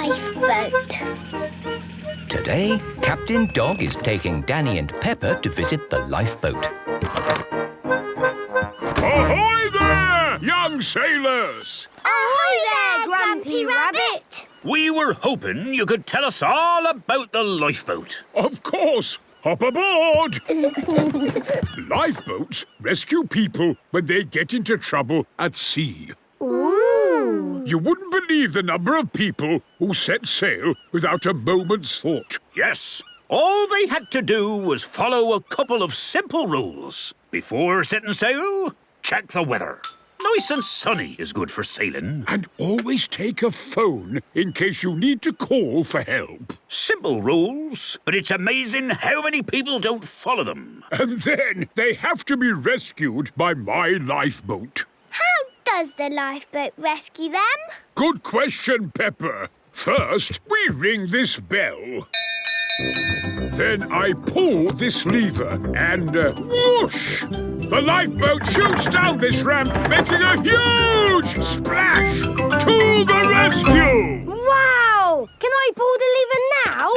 lifeboat. Today, Captain Dog is taking Danny and Peppa to visit the lifeboat. Ahoy there, young sailors! Ahoy there, Grampy Rabbit! We were hoping you could tell us all about the lifeboat. Of course! Hop aboard! Lifeboats rescue people when they get into trouble at sea. Ooh! You wouldn't believe the number of people who set sail without a moment's thought. Yes, all they had to do was follow a couple of simple rules. Before setting sail, check the weather. Nice and sunny is good for sailing. And always take a phone in case you need to call for help. Simple rules, but it's amazing how many people don't follow them. And then they have to be rescued by my lifeboat. How does the lifeboat rescue them? Good question, Peppa. First, we ring this bell. Then I pull this lever and whoosh! The lifeboat shoots down this ramp, making a huge splash! To the rescue! Wow! Can I pull the lever now?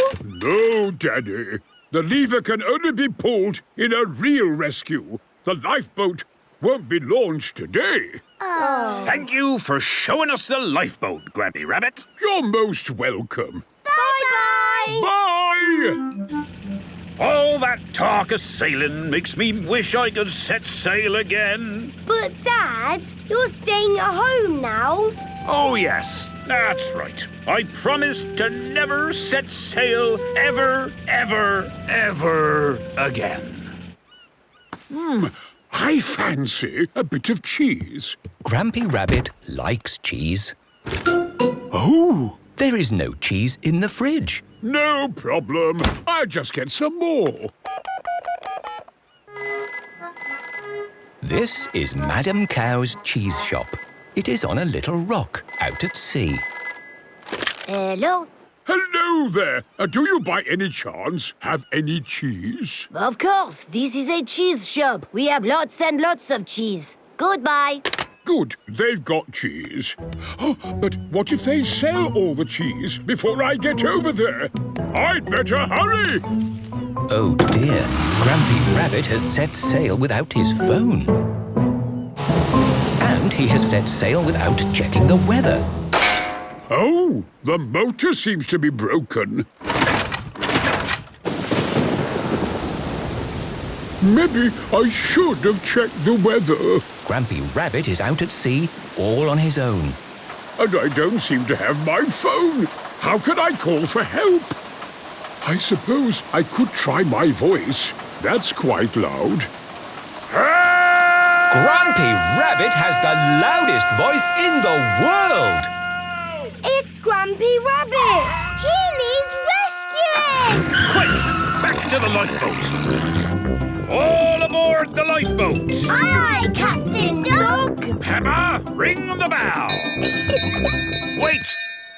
No, Daddy. The lever can only be pulled in a real rescue. The lifeboat won't be launched today. Oh. Thank you for showing us the lifeboat, Grampy Rabbit. You're most welcome. Bye-bye! Bye! All that talk of sailing makes me wish I could set sail again. But, Dad, you're staying at home now. Oh, yes, that's right. I promise to never set sail ever, ever, ever again. I fancy a bit of cheese. Grampy Rabbit likes cheese. Oh, There is no cheese in the fridge. no problem. I'll just get some more. This is Madam Cow's cheese shop. It is on a little rock out at sea. Hello? Hello there. Do you by any chance have any cheese? Of course, this is a cheese shop. We have lots and lots of cheese. Goodbye. Good, they've got cheese. Oh, but what if they sell all the cheese before I get over there? I'd better hurry. Oh dear, Grampy Rabbit has set sail without his phone. And he has set sail without checking the weather. Oh, the motor seems to be broken. Maybe I should have checked the weather. Grampy Rabbit is out at sea, all on his own. And I don't seem to have my phone. How can I call for help? I suppose I could try my voice. That's quite loud. Grampy Rabbit has the loudest voice in the world! It's Grampy Rabbit! He needs rescuing! Quick, back to the lifeboat. All aboard the lifeboat. Aye, aye, Captain Dog! Peppa, ring the bell. Wait,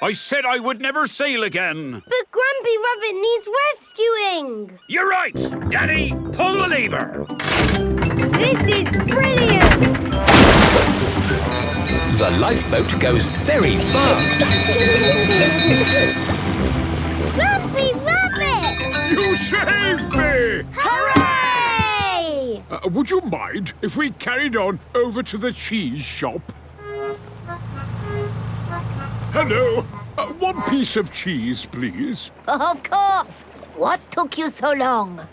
I said I would never sail again. But Grampy Rabbit needs rescuing! You're right. Daddy, pull the lever. This is brilliant! The lifeboat goes very fast. Grampy Rabbit! You saved me! Hooray! Would you mind if we carried on over to the cheese shop? Hello. One piece of cheese, please. Of course. What took you so long?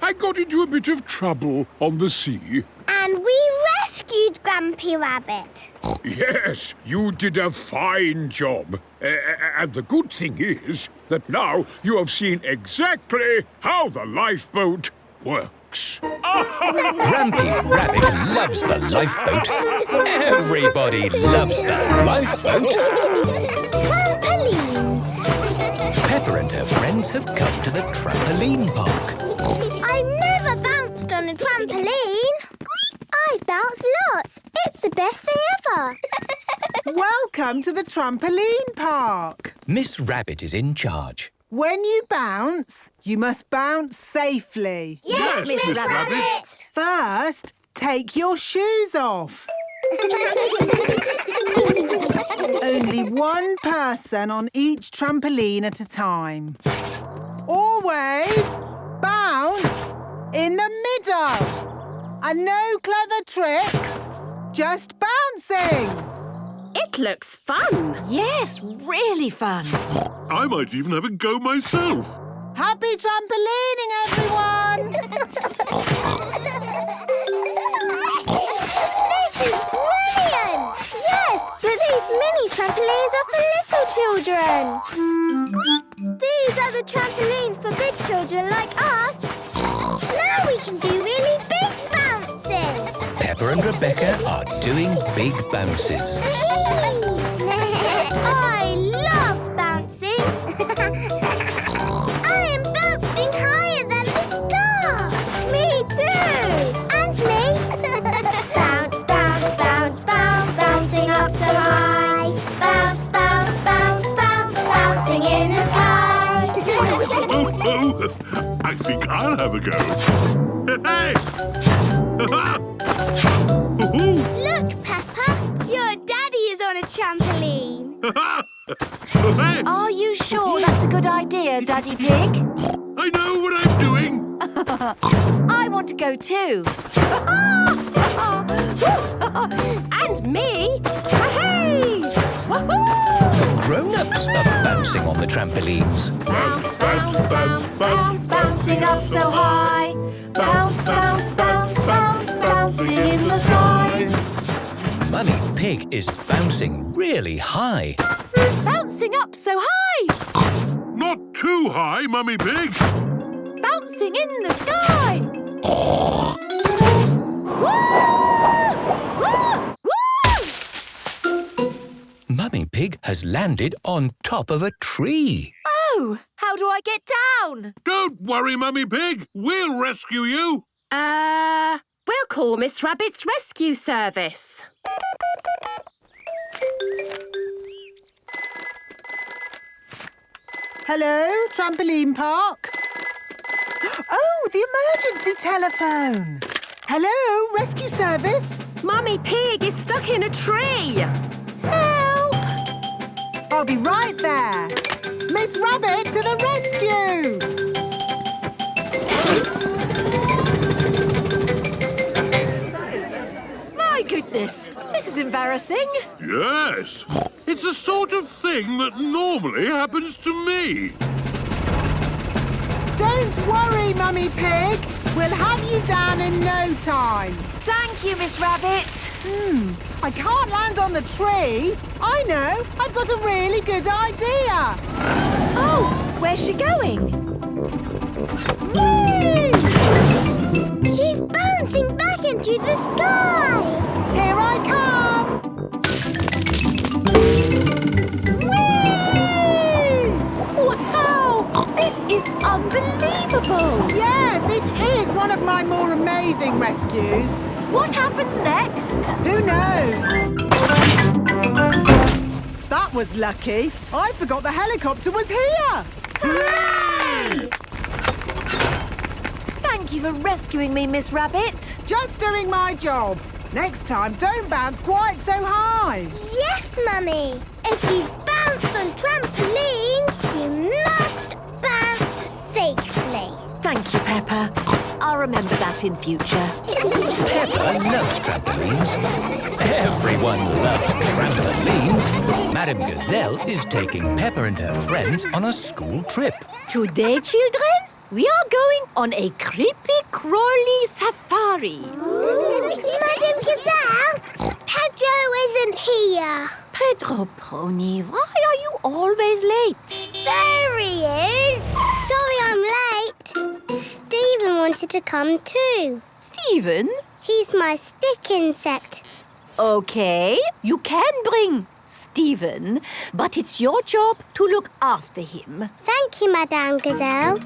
I got into a bit of trouble on the sea. And we rescued Grampy Rabbit. Yes, you did a fine job. And the good thing is that now you have seen exactly how the lifeboat works. Grampy Rabbit loves the lifeboat. Everybody loves the lifeboat. Trampolines! Peppa and her friends have come to the trampoline park. I've never bounced on a trampoline. I bounce lots. It's the best thing ever. Welcome to the trampoline park. Miss Rabbit is in charge. When you bounce, you must bounce safely. Yes, Miss Rabbit. First, take your shoes off. Only one person on each trampoline at a time. Always bounce in the middle. And no clever tricks, just bouncing. It looks fun. Yes, really fun. I might even have a go myself. Happy trampolining, everyone! This is brilliant! Yes, but these mini trampolines are for little children. These are the trampolines for big children like us. Now we can do really big bounces. Peppa and Rebecca are doing big bounces. I love bouncing. I am bouncing higher than the star. Me too. And me. Bounce, bounce, bounce, bounce, bouncing up so high. Bounce, bounce, bounce, bounce, bouncing in the sky. Oh, I think I'll have a go. Hey! Look, Peppa. Your daddy is on a trampoline. Are you sure that's a good idea, Daddy Pig? I know what I'm doing. I want to go too. And me. Hey! Woohoo! The grown-ups are bouncing on the trampolines. Bounce, bounce, bounce, bounce, bouncing up so high. Bounce, bounce, bounce, bounce, bouncing in the sky. Mummy Pig is bouncing really high. Bouncing up so high. Not too high, Mummy Pig. Bouncing in the sky. Mummy Pig has landed on top of a tree. Oh, how do I get down? Don't worry, Mummy Pig. We'll rescue you. We'll call Miss Rabbit's rescue service. Hello, trampoline park. Oh, the emergency telephone. Hello, rescue service. Mummy Pig is stuck in a tree. Help! I'll be right there. Miss Rabbit to the rescue! My goodness, this is embarrassing. Yes. It's the sort of thing that normally happens to me. Don't worry, Mummy Pig. We'll have you down in no time. Thank you, Miss Rabbit. I can't land on the tree. I know. I've got a really good idea. Oh, where's she going? Whee! She's bouncing back into the sky. Here I come. Whee! Wow, this is unbelievable. Yes, it is one of my more amazing rescues. What happens next? Who knows? That was lucky. I forgot the helicopter was here. Hooray! Thank you for rescuing me, Miss Rabbit. Just doing my job. Next time, don't bounce quite so high. Yes, Mummy. If you bounce on trampolines, you must bounce safely. Thank you, Peppa. I'll remember that in future. Peppa loves trampolines. Everyone loves trampolines. Madame Gazelle is taking Peppa and her friends on a school trip. Today, children, we are going on a creepy-crawly safari. Madame Gazelle, Pedro isn't here. Pedro Pony, why are you always late? There he is. Sorry I'm late. Stephen wanted to come too. Stephen? He's my stick insect. Okay, you can bring Stephen, but it's your job to look after him. Thank you, Madame Gazelle.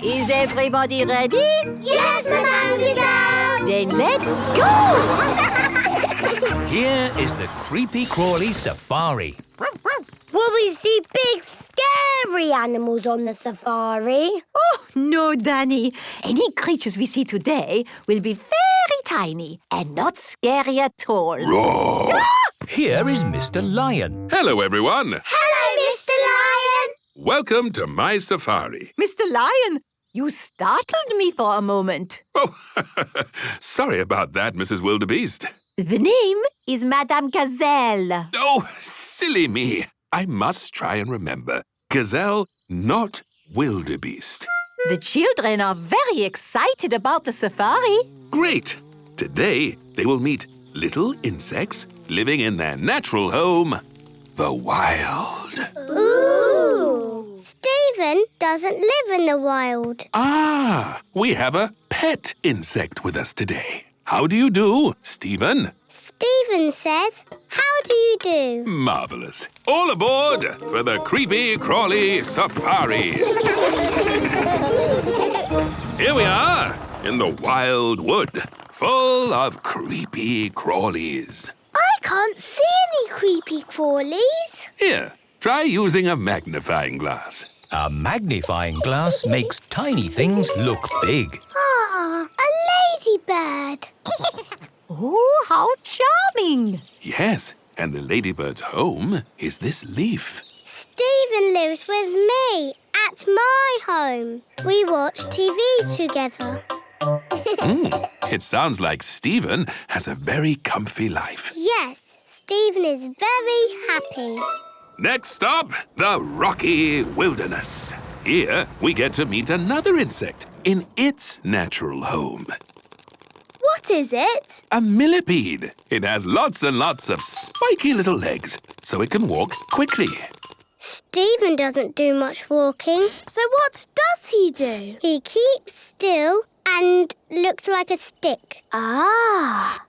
Is everybody ready? Yes, Madame Gazelle. Then let's go! Here is the creepy-crawly safari. Will we see big, scary animals on the safari? Oh, no, Danny. Any creatures we see today will be very tiny and not scary at all. Roar! Here is Mr. Lion. Hello, everyone. Hello, Mr. Lion. Welcome to my safari. Mr. Lion, you startled me for a moment. Oh, sorry about that, Mrs. Wildebeest. The name is Madame Gazelle. Oh, silly me. I must try and remember. Gazelle, not wildebeest. The children are very excited about the safari. Great! Today, they will meet little insects living in their natural home, the wild. Ooh! Stephen doesn't live in the wild. Ah, we have a pet insect with us today. How do you do, Stephen? Stephen says, how do you do? Marvelous. All aboard for the creepy crawly safari. Here we are in the wild wood, full of creepy crawlies. I can't see any creepy crawlies. Here, try using a magnifying glass. A magnifying glass makes tiny things look big. Ah, a ladybird. Oh, how charming. Yes, and the ladybird's home is this leaf. Stephen lives with me at my home. We watch TV together. It sounds like Stephen has a very comfy life. Yes, Stephen is very happy. Next stop, the rocky wilderness. Here, we get to meet another insect in its natural home. What is it? A millipede. It has lots and lots of spiky little legs, so it can walk quickly. Stephen doesn't do much walking. So what does he do? He keeps still and looks like a stick. Ah.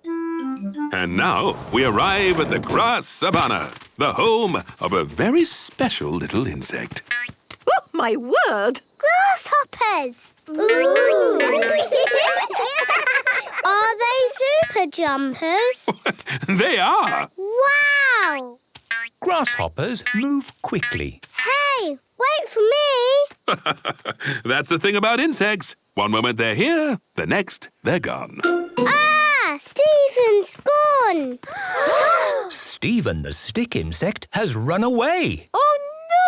And now we arrive at the grass savanna, the home of a very special little insect. Oh, my word. Grasshoppers. Ooh. Are they super jumpers? They are. Wow. Grasshoppers move quickly. Hey, wait for me. That's the thing about insects. One moment they're here, the next they're gone. Ah, Stephen's gone. Stephen the stick insect has run away. Oh,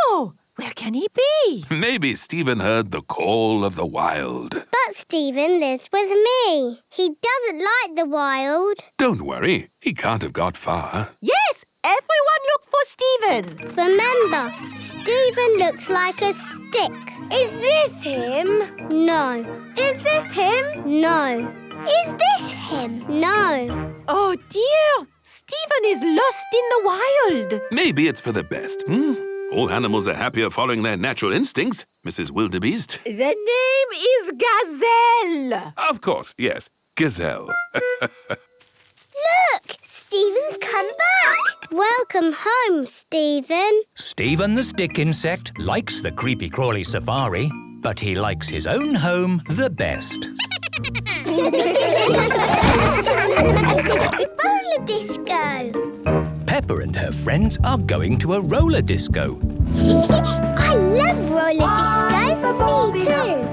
no. Where can he be? Maybe Stephen heard the call of the wild. But Stephen lives with me. He doesn't like the wild. Don't worry, he can't have got far. Yes, everyone look for Stephen. Remember, Stephen looks like a stick. Is this him? No. Is this him? No. Is this him? No. Oh, dear. Stephen is lost in the wild. Maybe it's for the best, All animals are happier following their natural instincts, Mrs. Wildebeest. The name is Gazelle. Of course, yes, Gazelle. Look, Stephen's come back. Welcome home, Stephen. Stephen the stick insect likes the creepy crawly safari, but he likes his own home the best. Roller disco. Peppa and her friends are going to a roller disco. I love roller disco. Me too.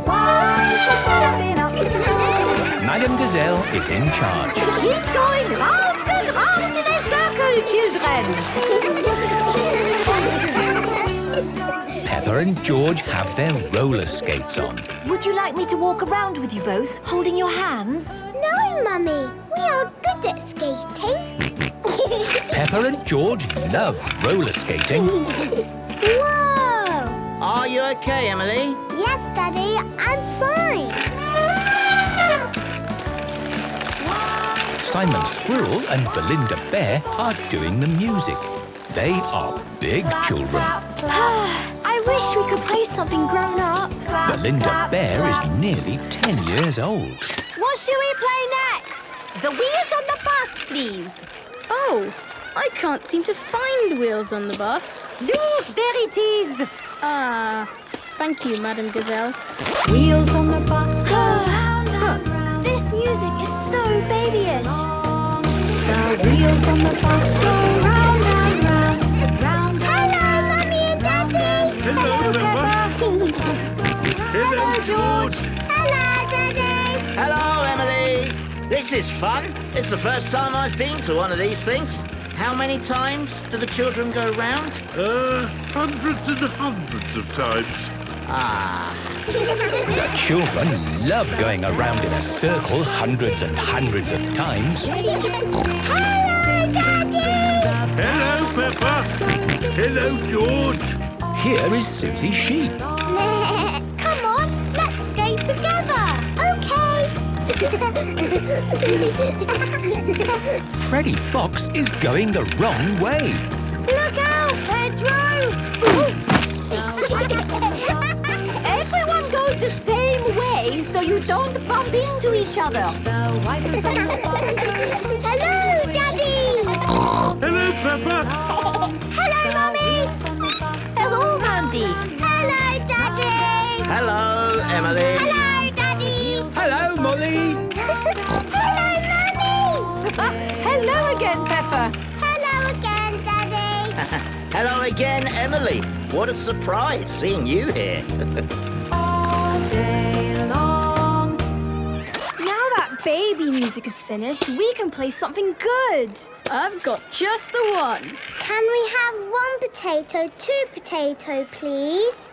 Madame Gazelle is in charge. Keep going round and round in a circle, children. Peppa and George have their roller skates on. Would you like me to walk around with you both, holding your hands? No, Mummy. We are good at skating. Peppa and George love roller skating. Whoa! Are you okay, Emily? Yes, Daddy. I'm fine. Simon Squirrel and Belinda Bear are doing the music. They are big children. I wish we could play something grown up. Belinda Bear is nearly 10 years old. What should we play next? The wheels on the bus, please. Oh, I can't seem to find wheels on the bus. Look, there it is. Thank you, Madame Gazelle. Wheels on the bus go round and round. This music is so babyish. The wheels on the bus go round and round. Round and Hello, Mummy and Daddy. Hello, Peppa. Hello, George. Hello, Daddy. Hello, Emily. This This is fun. It's the first time I've been to one of these things. How many times do the children go round? Hundreds and hundreds of times. The children love going around in a circle hundreds and hundreds of times. Hello, Daddy! Hello, Peppa. Hello, George. Here is Susie Sheep. Come on, let's skate together. Okay. Freddie Fox is going the wrong way. Look out, Pedro! Everyone goes the same way so you don't bump into each other. Hello, Daddy! Hello, Peppa. Hello, Mummy! Hello, Mandy. Hello, Daddy! Hello, Emily. Hello, Daddy! Hello, Molly. Hello, Mummy! Hello again, Peppa. Hello again, Daddy! Hello again, Emily. What a surprise seeing you here. All day long. Now that baby music is finished, we can play something good. I've got just the one. Can we have 1 potato, 2 potato, please?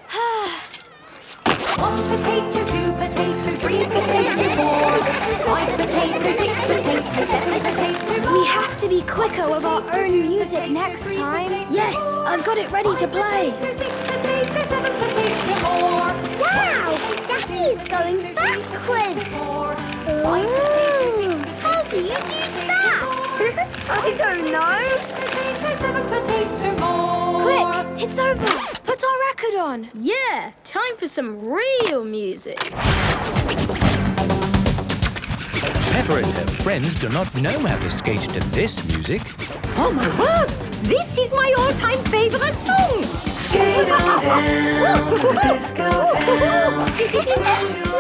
1 potato, 2 potato, 3 potato, 4, 5 potato, 6 potato, 7 potato. We have to be quicker with our own music next time. Yes, I've got it ready to play. 6 potato, 7 potato more. Wow! Daddy is going backwards! 5 potato, 6 potato. How do you do that? I don't know. 6 potato, 7 potato more. Quick, it's over. Put our record on. Yeah, time for some real music. Peppa and her friends do not know how to skate to this music. Oh my word! This is my all-time favourite song! Skate on down to the disco town.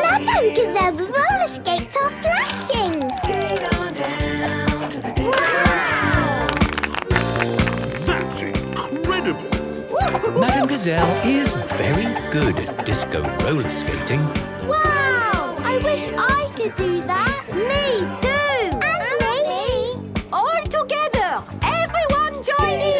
Madame Gazelle's roller skates are flashing! Skate on down to the disco town. That's incredible. Madame Gazelle is very good at disco roller skating. Wow! I wish I could do that! Me too! And me! All together! Everyone join in!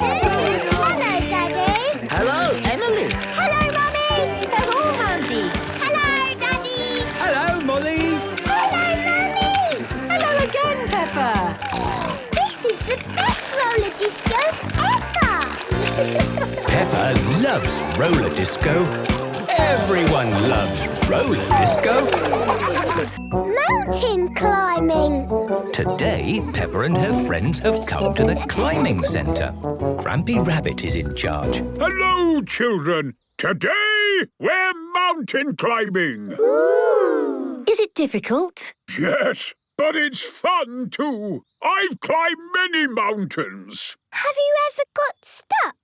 Hello, Daddy! Hello, Emily. Hello, Mummy! Hello, Mandy! Hello, Daddy! Hello, Molly. Hello, Mummy! Hello again, Peppa! This is the best roller disco ever! Peppa loves roller disco. Everyone loves roller disco. Mountain climbing! Today, Peppa and her friends have come to the climbing centre. Grampy Rabbit is in charge. Hello, children. Today, we're mountain climbing. Ooh! Is it difficult? Yes, but it's fun too. I've climbed many mountains. Have you ever got stuck?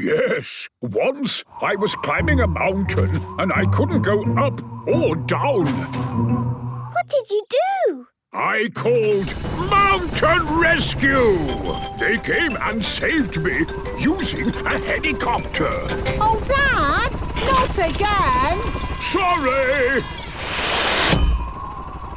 Yes, once I was climbing a mountain and I couldn't go up or down. What did you do? I called Mountain Rescue. They came and saved me using a helicopter. Oh, Dad! Not again! Sorry!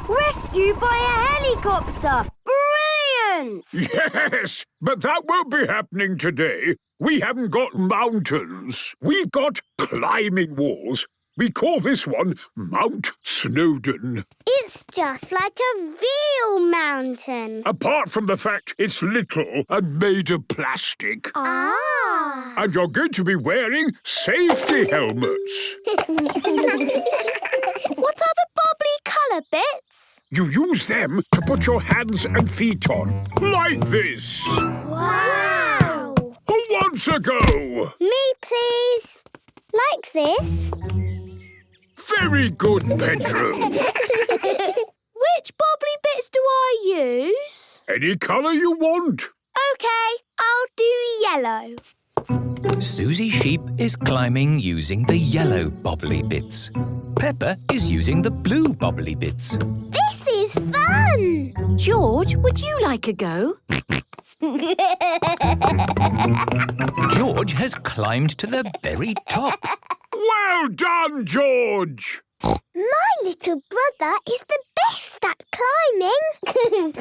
Rescued by a helicopter! Brilliant! Yes, but that won't be happening today. We haven't got mountains. We've got climbing walls. We call this one Mount Snowdon. It's just like a real mountain. Apart from the fact it's little and made of plastic. Ah! And you're going to be wearing safety helmets. What are the bubbly colour bits? You use them to put your hands and feet on, like this. Wow! Who wants a go? Me, please. Like this. Very good, Pedro. Which bubbly bits do I use? Any colour you want. OK, I'll do yellow. Susie Sheep is climbing using the yellow bobbly bits. Peppa is using the blue bobbly bits. This is fun! George, would you like a go? George has climbed to the very top. Well done, George. My little brother is the best at climbing.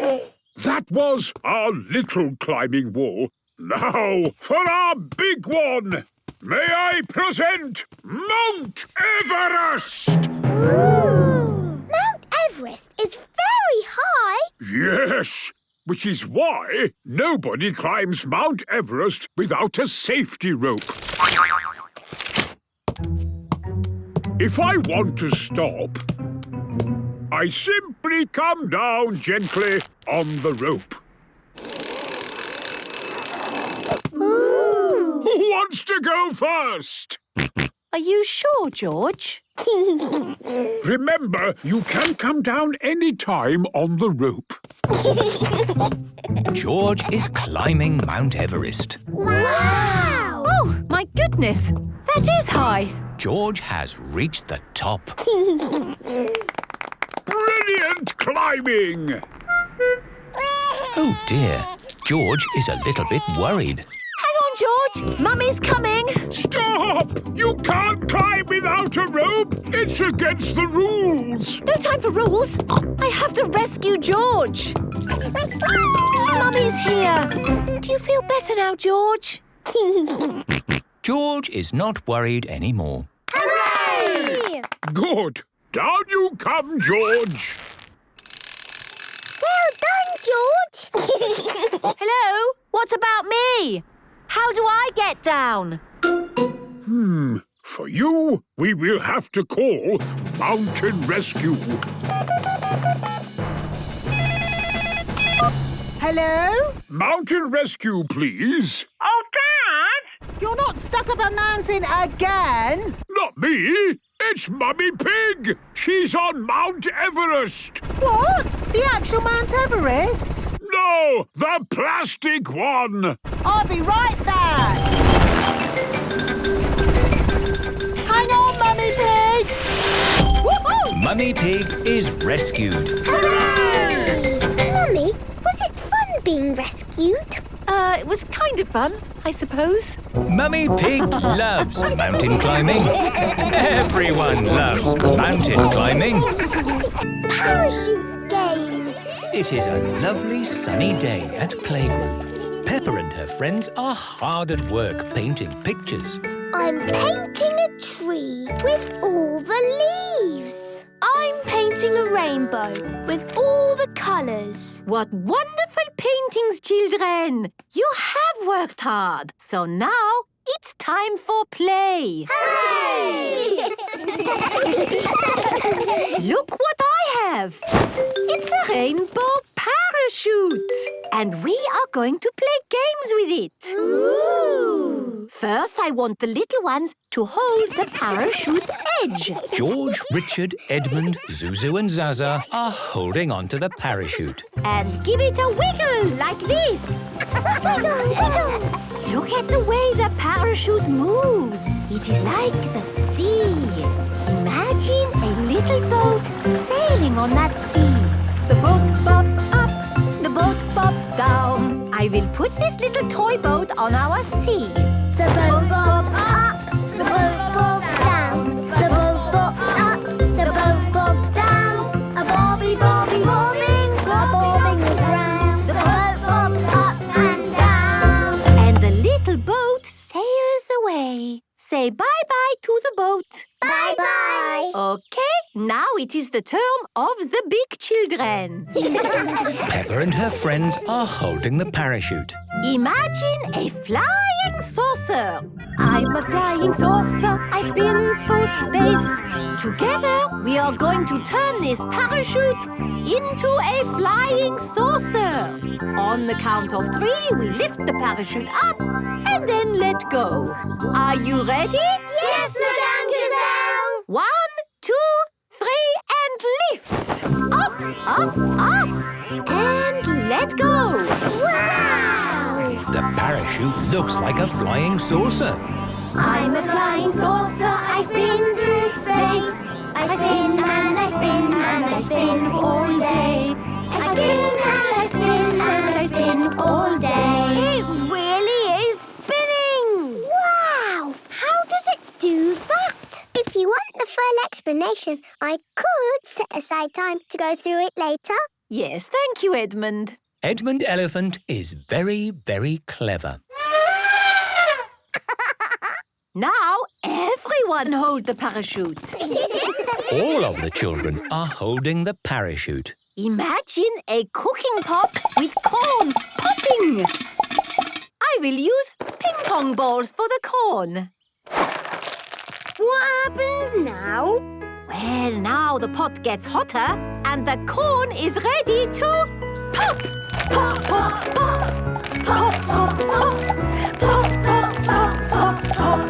That was our little climbing wall. Now for our big one. May I present Mount Everest? Ooh. Mount Everest is very high. Yes, which is why nobody climbs Mount Everest without a safety rope. If I want to stop, I simply come down gently on the rope. Ooh. Who wants to go first? Are you sure, George? Remember, you can come down any time on the rope. George is climbing Mount Everest. Wow! Oh, my goodness! That is high. George has reached the top. Brilliant climbing! Oh dear, George is a little bit worried. Hang on, George. Mummy's coming. Stop! You can't climb without a rope. It's against the rules. No time for rules. I have to rescue George. Mummy's here. Do you feel better now, George? George is not worried anymore. Hooray! Good. Down you come, George. Well done, George. Hello? What about me? How do I get down? For you, we will have to call Mountain Rescue. Hello? Mountain Rescue, please. Oh, Dad! You're not stuck up a mountain again? Not me. It's Mummy Pig. She's on Mount Everest. What? The actual Mount Everest? No, the plastic one. I'll be right back. Hang on, Mummy Pig! Woohoo! Mummy Pig is rescued. Hooray! Mummy, was it fun being rescued? It was kind of fun, I suppose. Mummy Pig loves mountain climbing. Everyone loves mountain climbing. Parachute games. It is a lovely sunny day at playgroup. Peppa and her friends are hard at work painting pictures. I'm painting a tree with all the leaves. I'm painting a rainbow with all the colours. What wonderful paintings, children! You have worked hard, so now it's time for play. Hooray! Look what I have! It's a rainbow parachute! And we are going to play games with it. Ooh! First, I want the little ones to hold the parachute edge. George, Richard, Edmund, Zuzu and Zaza are holding onto the parachute. And give it a wiggle like this. Wiggle, wiggle. Look at the way the parachute moves. It is like the sea. Imagine a little boat sailing on that sea. The boat bobs up, the boat bobs down. I will put this little toy boat on our sea. The boat bobs up, the boat bobs down. The boat bobs up, the boat bobs down. A bobby, bobby, bobbing, a bobbing around. The boat bobs up and down. And the little boat sails away. Say bye-bye to the boat. Bye-bye. Okay, now it is the turn of the big children. Peppa and her friends are holding the parachute. Imagine a flying saucer. I'm a flying saucer. I spin through space. Together, we are going to turn this parachute into a flying saucer. On the count of 3, we lift the parachute up and then let go. Are you ready? Yes, Madame Gazelle. 1, 2, 3, and lift. Up, up, up. And let go. Wow! The parachute looks like a flying saucer. I'm a flying saucer. I spin through space. I spin and I spin and I spin all day. I spin and I spin and I spin all day. It really is spinning. Wow! How does it do that? If you want the full explanation, explanation, I could set aside time to go through it later. Yes, thank you, Edmund. Edmund Elephant is very, very clever. Now everyone hold the parachute. All of the children are holding the parachute. Imagine a cooking pot with corn popping. I will use ping-pong balls for the corn. What happens now? Well, now the pot gets hotter and the corn is ready to pop! Pop, pop, pop! Pop, pop, pop! Pop, pop, pop, pop, pop!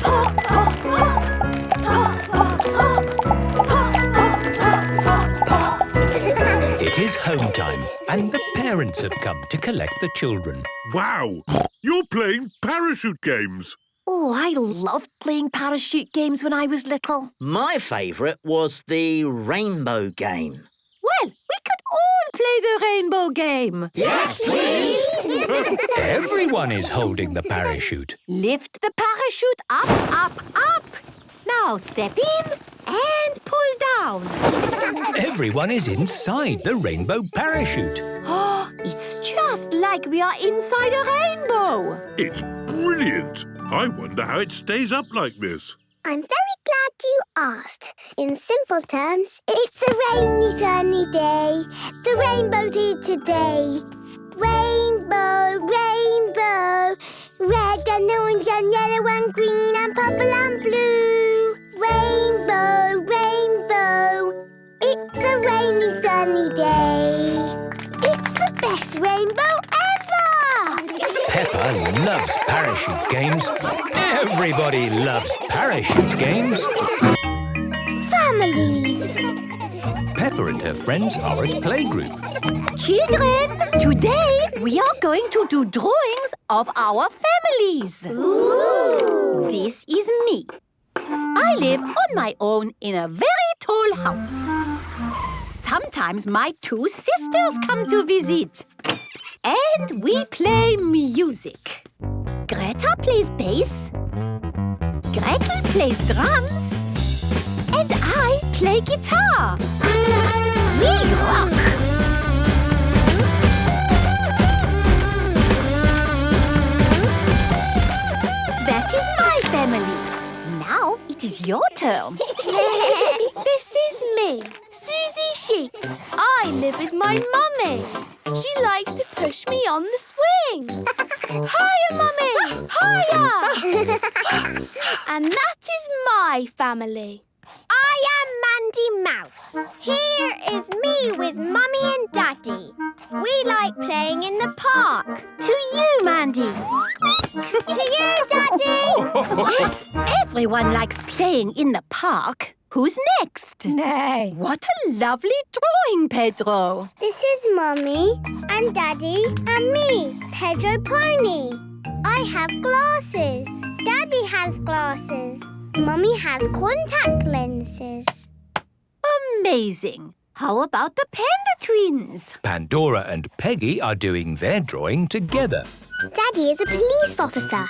Pop, pop, pop! Pop, pop, pop! Pop, pop, pop, pop, pop! It is home time and the parents have come to collect the children. Wow! You're playing parachute games. Oh, I loved playing parachute games when I was little. My favourite was the rainbow game. Well, we could all play the rainbow game. Yes, please! Everyone is holding the parachute. Lift the parachute up, up, up. Now step in and pull down. Everyone is inside the rainbow parachute. Oh, it's just like we are inside a rainbow. It's brilliant. I wonder how it stays up like this. I'm very glad you asked. In simple terms, it's a rainy, sunny day. The rainbow's here today. Rainbow, rainbow, red and orange and yellow and green and purple and blue. Rainbow, rainbow, it's a rainy, sunny day. It's the best rainbow ever! Peppa loves parachute games. Everybody loves parachute games. Families. Peppa and her friends are at playgroup. Children, today we are going to do drawings of our families. Ooh. This is me. I live on my own in a very tall house. Sometimes my two sisters come to visit. And we play music. Greta plays bass. Gretel plays drums. And I play guitar. We rock! That is my family. Now it is your turn. This is me, Susie Sheep. I live with my mummy. She likes to push me on the swing. Hiya, Mummy! Hiya! And that is my family. I am Mandy Mouse. Here is me with Mummy and Daddy. We like playing in the park. To you, Mandy. To you, Daddy. Yes, everyone likes playing in the park. Who's next? Nay. What a lovely drawing, Pedro. This is Mummy and Daddy and me, Pedro Pony. I have glasses. Daddy has glasses. Mummy has contact lenses. Amazing. How about the Panda Twins? Pandora and Peggy are doing their drawing together. Daddy is a police officer.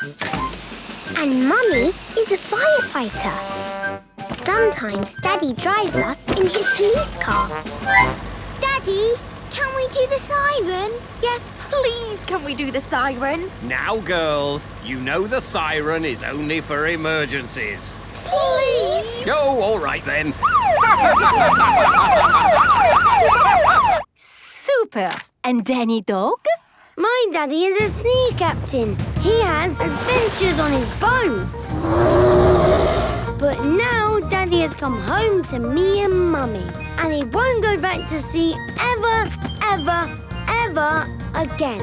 And Mummy is a firefighter. Sometimes Daddy drives us in his police car. Daddy, can we do the siren? Yes, please, can we do the siren? Now, girls, you know the siren is only for emergencies. Please! Oh, all right then. Super. And Danny Dog? My daddy is a sea captain. He has adventures on his boat. But now Daddy has come home to me and Mummy. And he won't go back to sea ever, ever, ever again.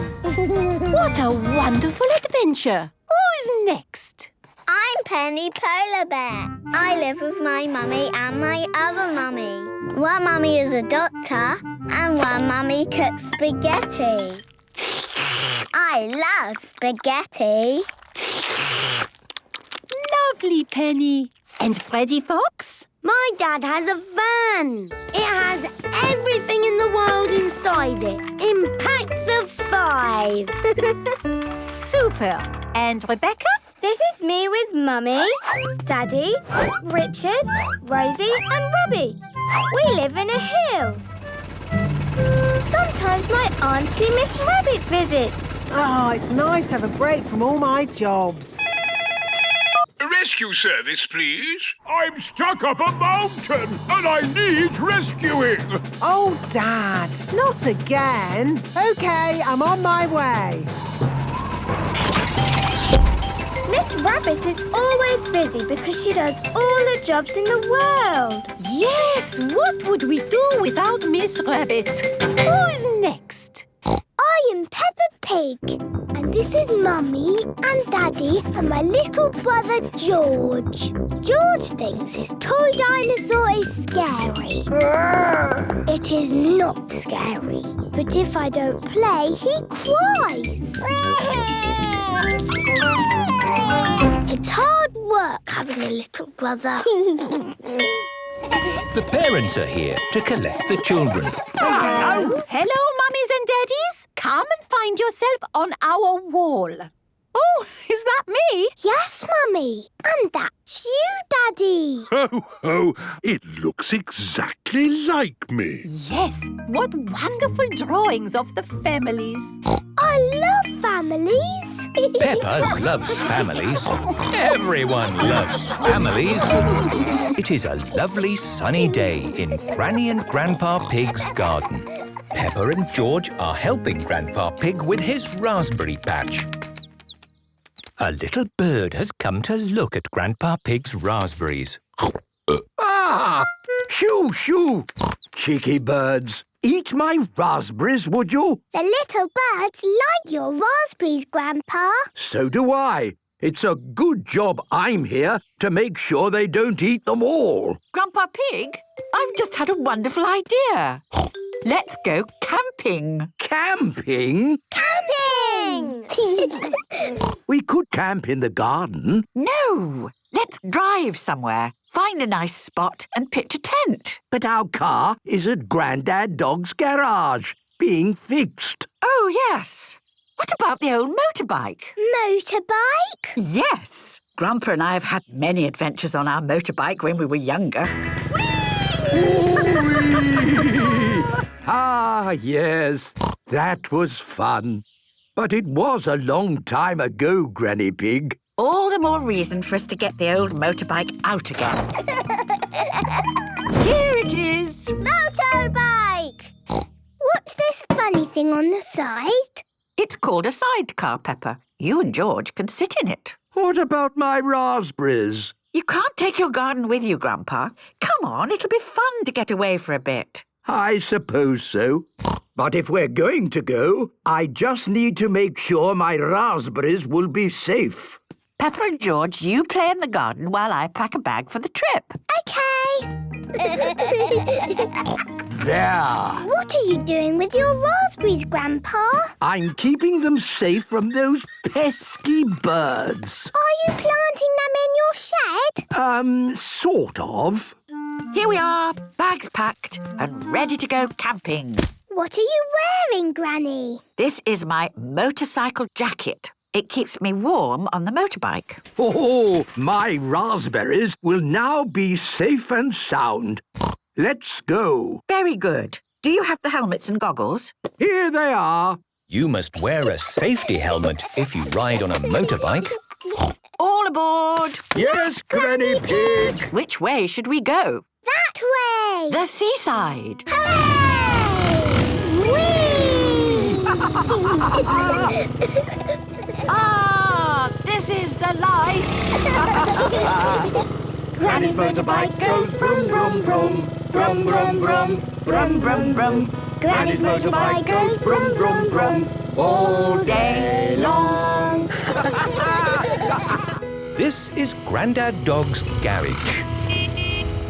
What a wonderful adventure. Who's next? I'm Penny Polar Bear. I live with my mummy and my other mummy. One mummy is a doctor and one mummy cooks spaghetti. I love spaghetti. Lovely, Penny. And Freddy Fox? My dad has a van. It has everything in the world inside it, in packs of 5. Super. And Rebecca? This is me with Mummy, Daddy, Richard, Rosie and Robbie. We live in a hill. Sometimes my auntie Miss Rabbit visits. Oh, it's nice to have a break from all my jobs. Rescue service, please. I'm stuck up a mountain and I need rescuing. Oh, Dad, not again. OK, I'm on my way. Miss Rabbit is always busy because she does all the jobs in the world. Yes, what would we do without Miss Rabbit? Who's next? I am Peppa Pig, and this is Mummy and Daddy and my little brother George. George thinks his toy dinosaur is scary. It is not scary, but if I don't play, he cries. It's hard work having a little brother. The parents are here to collect the children. Hello, mummies and daddies. Come and find yourself on our wall. Oh, is that me? Yes, Mummy. And that's you, Daddy. Ho, ho! It looks exactly like me. Yes, what wonderful drawings of the families. I love families. Peppa loves families. Everyone loves families. It is a lovely sunny day in Granny and Grandpa Pig's garden. Peppa and George are helping Grandpa Pig with his raspberry patch. A little bird has come to look at Grandpa Pig's raspberries. Shoo, shoo! Cheeky birds. Eat my raspberries, would you? The little birds like your raspberries, Grandpa. So do I. It's a good job I'm here to make sure they don't eat them all. Grandpa Pig, I've just had a wonderful idea. Let's go camping. Camping? Camping! We could camp in the garden. No, let's drive somewhere. Find a nice spot and pitch a tent. But our car is at Grandad Dog's garage, being fixed. Oh, yes. What about the old motorbike? Motorbike? Yes. Grandpa and I have had many adventures on our motorbike when we were younger. Ah, yes. That was fun. But it was a long time ago, Granny Pig. All the more reason for us to get the old motorbike out again. Here it is. Motorbike! What's this funny thing on the side? It's called a sidecar, Peppa. You and George can sit in it. What about my raspberries? You can't take your garden with you, Grandpa. Come on, it'll be fun to get away for a bit. I suppose so. But if we're going to go, I just need to make sure my raspberries will be safe. Peppa and George, you play in the garden while I pack a bag for the trip. OK. There. What are you doing with your raspberries, Grandpa? I'm keeping them safe from those pesky birds. Are you planting them in your shed? Sort of. Here we are, bags packed and ready to go camping. What are you wearing, Granny? This is my motorcycle jacket. It keeps me warm on the motorbike. Oh, my raspberries will now be safe and sound. Let's go. Very good. Do you have the helmets and goggles? Here they are. You must wear a safety helmet if you ride on a motorbike. All aboard! Yes, Granny Pig. Which way should we go? That way! The seaside. Hooray! Ah, this is the life! Granny's motorbike goes brum, brum, brum. Brum, brum, brum. Brum, brum, brum. Granny's motorbike goes brum, brum, brum. All day long. This is Grandad Dog's garage.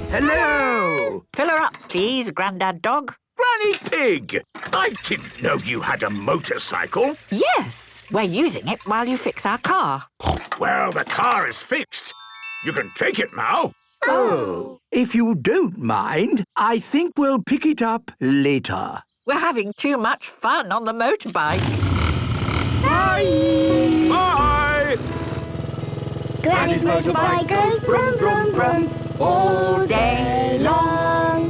Hello. Fill her up, please, Grandad Dog. Granny Pig! I didn't know you had a motorcycle. Yes, we're using it while you fix our car. Well, the car is fixed. You can take it now. Oh. If you don't mind, I think we'll pick it up later. We're having too much fun on the motorbike. Bye! Bye! Granny's motorbike goes brum, brum, brum all day long.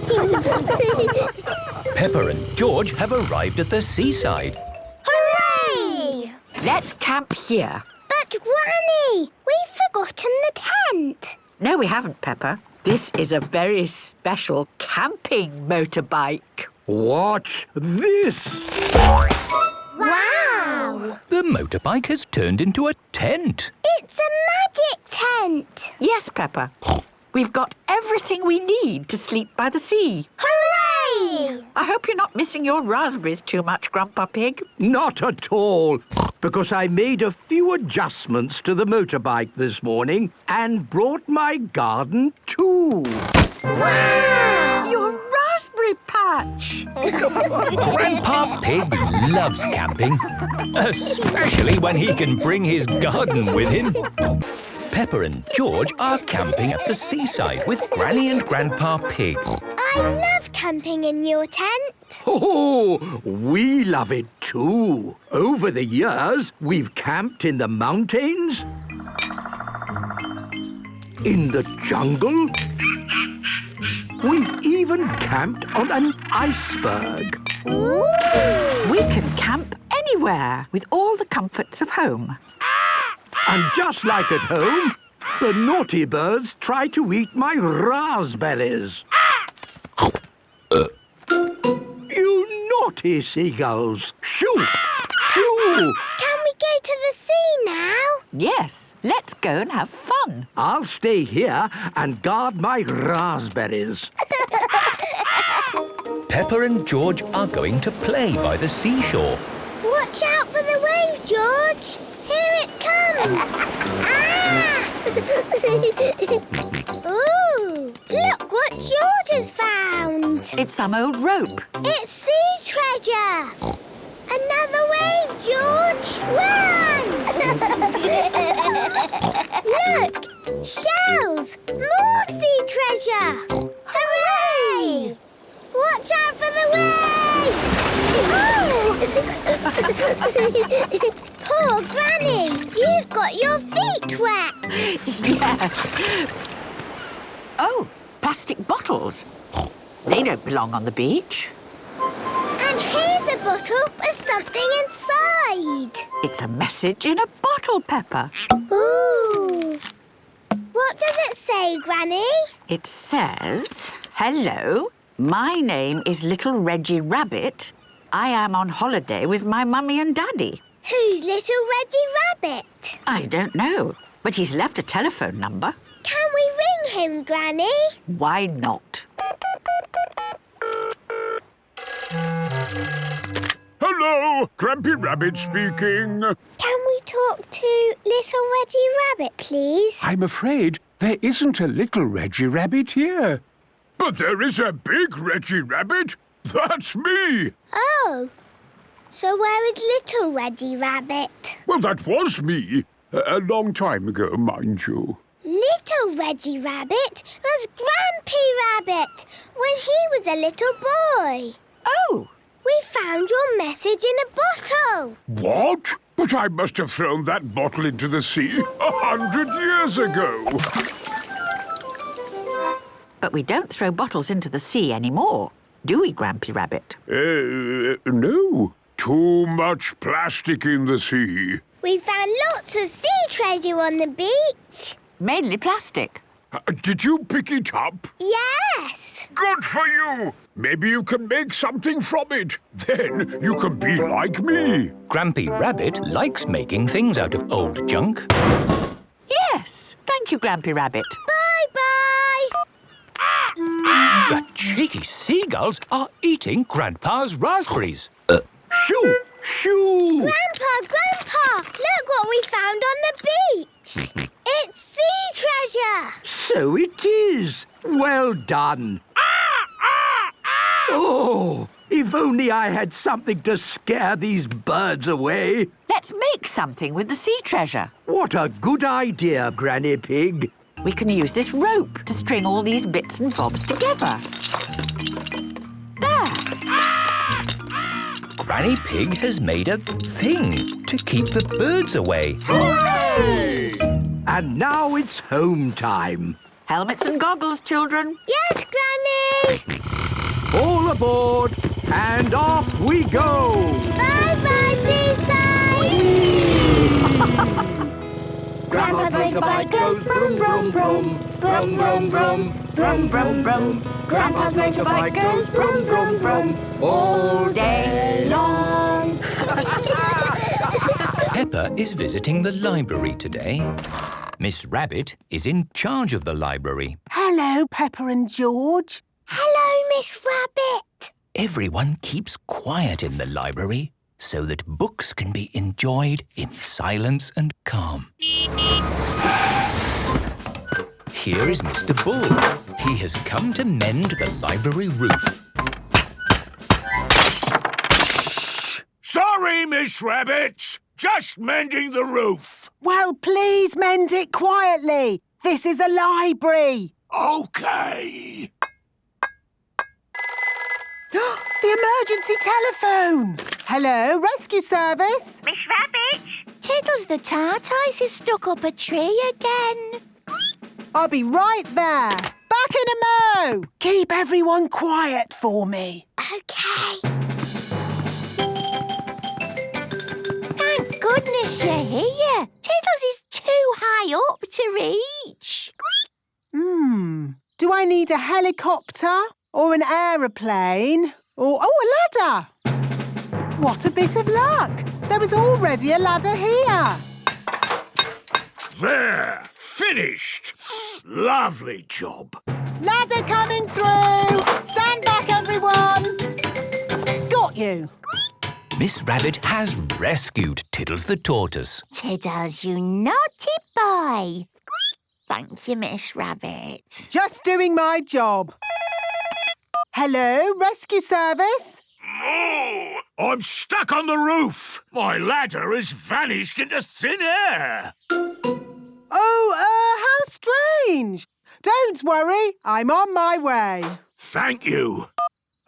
Peppa and George have arrived at the seaside. Hooray! Let's camp here. But, Granny, we've forgotten the tent. No, we haven't, Peppa. This is a very special camping motorbike. Watch this! Wow! The motorbike has turned into a tent. It's a magic tent. Yes, Peppa. We've got everything we need to sleep by the sea. Hooray! I hope you're not missing your raspberries too much, Grandpa Pig. Not at all, because I made a few adjustments to the motorbike this morning and brought my garden too. Wow! Your raspberry patch. Grandpa Pig loves camping, especially when he can bring his garden with him. Peppa and George are camping at the seaside with Granny and Grandpa Pig. I love camping in your tent. Oh, we love it too. Over the years, we've camped in the mountains, in the jungle. We've even camped on an iceberg. Ooh. We can camp anywhere with all the comforts of home. And just like at home, the naughty birds try to eat my raspberries. You naughty seagulls! Shoo! Shoo! Can we go to the sea now? Yes, let's go and have fun. I'll stay here and guard my raspberries. Peppa and George are going to play by the seashore. Watch out for the wave, George. Here it comes. Ah! Ooh, look what George has found. It's some old rope. It's sea treasure. Another wave, George. Run! Look, shells. More sea treasure. Hooray! Watch out for the wave! Oh! Poor Granny, you've got your feet wet. Yes. Oh, plastic bottles. They don't belong on the beach. And here's a bottle with something inside. It's a message in a bottle, Peppa. Ooh. What does it say, Granny? It says, "Hello, my name is Little Reggie Rabbit. I am on holiday with my mummy and daddy." Who's Little Reggie Rabbit? I don't know, but he's left a telephone number. Can we ring him, Granny? Why not? Hello, Grampy Rabbit speaking. Can we talk to Little Reggie Rabbit, please? I'm afraid there isn't a little Reggie Rabbit here. But there is a big Reggie Rabbit. That's me. Oh. So where is Little Reggie Rabbit? Well, that was me. A long time ago, mind you. Little Reggie Rabbit was Grampy Rabbit when he was a little boy. Oh! We found your message in a bottle. What? But I must have thrown that bottle into the sea 100 years ago. But we don't throw bottles into the sea anymore, do we, Grampy Rabbit? No. Too much plastic in the sea. We found lots of sea treasure on the beach. Mainly plastic. Did you pick it up? Yes. Good for you. Maybe you can make something from it. Then you can be like me. Grampy Rabbit likes making things out of old junk. Yes. Thank you, Grampy Rabbit. Bye-bye. The cheeky seagulls are eating Grandpa's raspberries. Shoo! Shoo! Grandpa! Look what we found on the beach. It's sea treasure. So it is. Well done. Oh, if only I had something to scare these birds away. Let's make something with the sea treasure. What a good idea, Granny Pig. We can use this rope to string all these bits and bobs together. There. Granny Pig has made a thing to keep the birds away. Hooray! And now it's home time. Helmets and goggles, children. Yes, Granny! All aboard, and off we go! Bye-bye, Seaside! Grandpa's motorbike goes brum, brum, brum. Brum, brum, brum. Brum, brum, brum. Grandpa's motorbike goes brum, brum, brum. All day long. Peppa is visiting the library today. Miss Rabbit is in charge of the library. Hello, Peppa and George. Hello, Miss Rabbit. Everyone keeps quiet in the library so that books can be enjoyed in silence and calm. Here is Mr. Bull. He has come to mend the library roof. Sorry, Miss Rabbit. Just mending the roof. Well, please mend it quietly. This is a library. OK. The emergency telephone. Hello, rescue service. Miss Rabbit? Tiddles the tortoise is stuck up a tree again. I'll be right there. Back in a mo. Keep everyone quiet for me. OK. Thank goodness you're here. Tiddles is too high up to reach. Do I need a helicopter or an aeroplane or a ladder? What a bit of luck. There was already a ladder here. There. Finished. Lovely job. Ladder coming through. Stand back, everyone. Got you. Miss Rabbit has rescued Tiddles the tortoise. Tiddles, you naughty boy. Thank you, Miss Rabbit. Just doing my job. Hello, rescue service. Oh, I'm stuck on the roof. My ladder has vanished into thin air. Oh, how strange. Don't worry, I'm on my way. Thank you.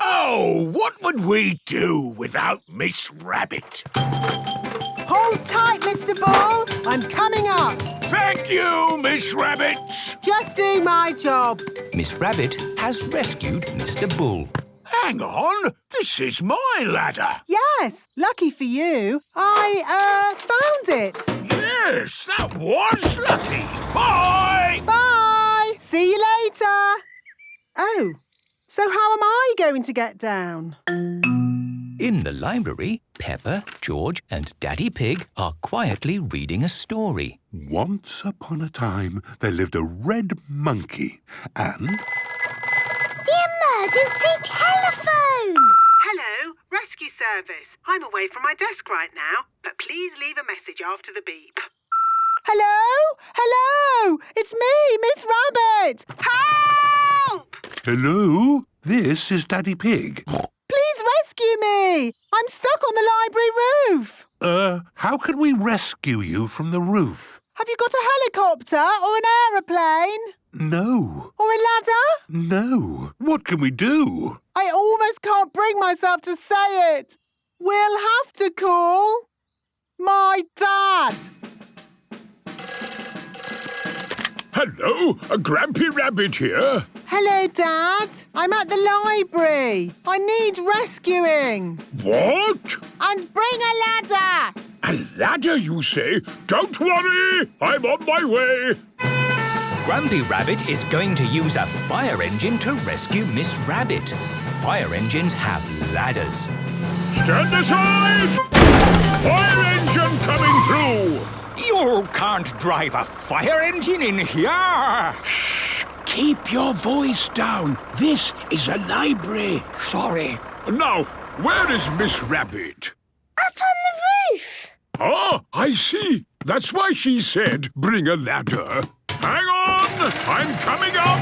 Oh, what would we do without Miss Rabbit? Hold tight, Mr. Bull. I'm coming up. Thank you, Miss Rabbit. Just doing my job. Miss Rabbit has rescued Mr. Bull. Hang on. This is my ladder. Yes, lucky for you. I, found it. Yes, that was lucky. Bye. Bye. See you later. Oh, so how am I going to get down? In the library, Peppa, George and Daddy Pig are quietly reading a story. Once upon a time, there lived a red monkey and... The emergency telephone! Hello, rescue service. I'm away from my desk right now, but please leave a message after the beep. Hello? Hello? It's me, Miss Rabbit. Help! Hello? This is Daddy Pig. Please rescue me. I'm stuck on the library roof. How can we rescue you from the roof? Have you got a helicopter or an aeroplane? No. Or a ladder? No. What can we do? I almost can't bring myself to say it. We'll have to call my dad. Hello, Grampy Rabbit here. Hello, Dad. I'm at the library. I need rescuing. What? And bring a ladder. A ladder, you say? Don't worry, I'm on my way. Grampy Rabbit is going to use a fire engine to rescue Miss Rabbit. Fire engines have ladders. Stand aside! Fire engine coming through! You can't drive a fire engine in here! Shh! Keep your voice down. This is a library. Sorry. Now, where is Miss Rabbit? Up on the roof. Ah, I see. That's why she said bring a ladder. Hang on! I'm coming up!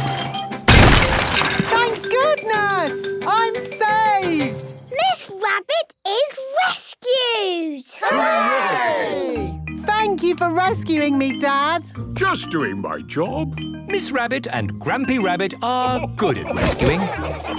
Thank goodness! I'm saved! Miss Rabbit is rescued! Hooray! Thank you for rescuing me, Dad. Just doing my job. Miss Rabbit and Grampy Rabbit are good at rescuing.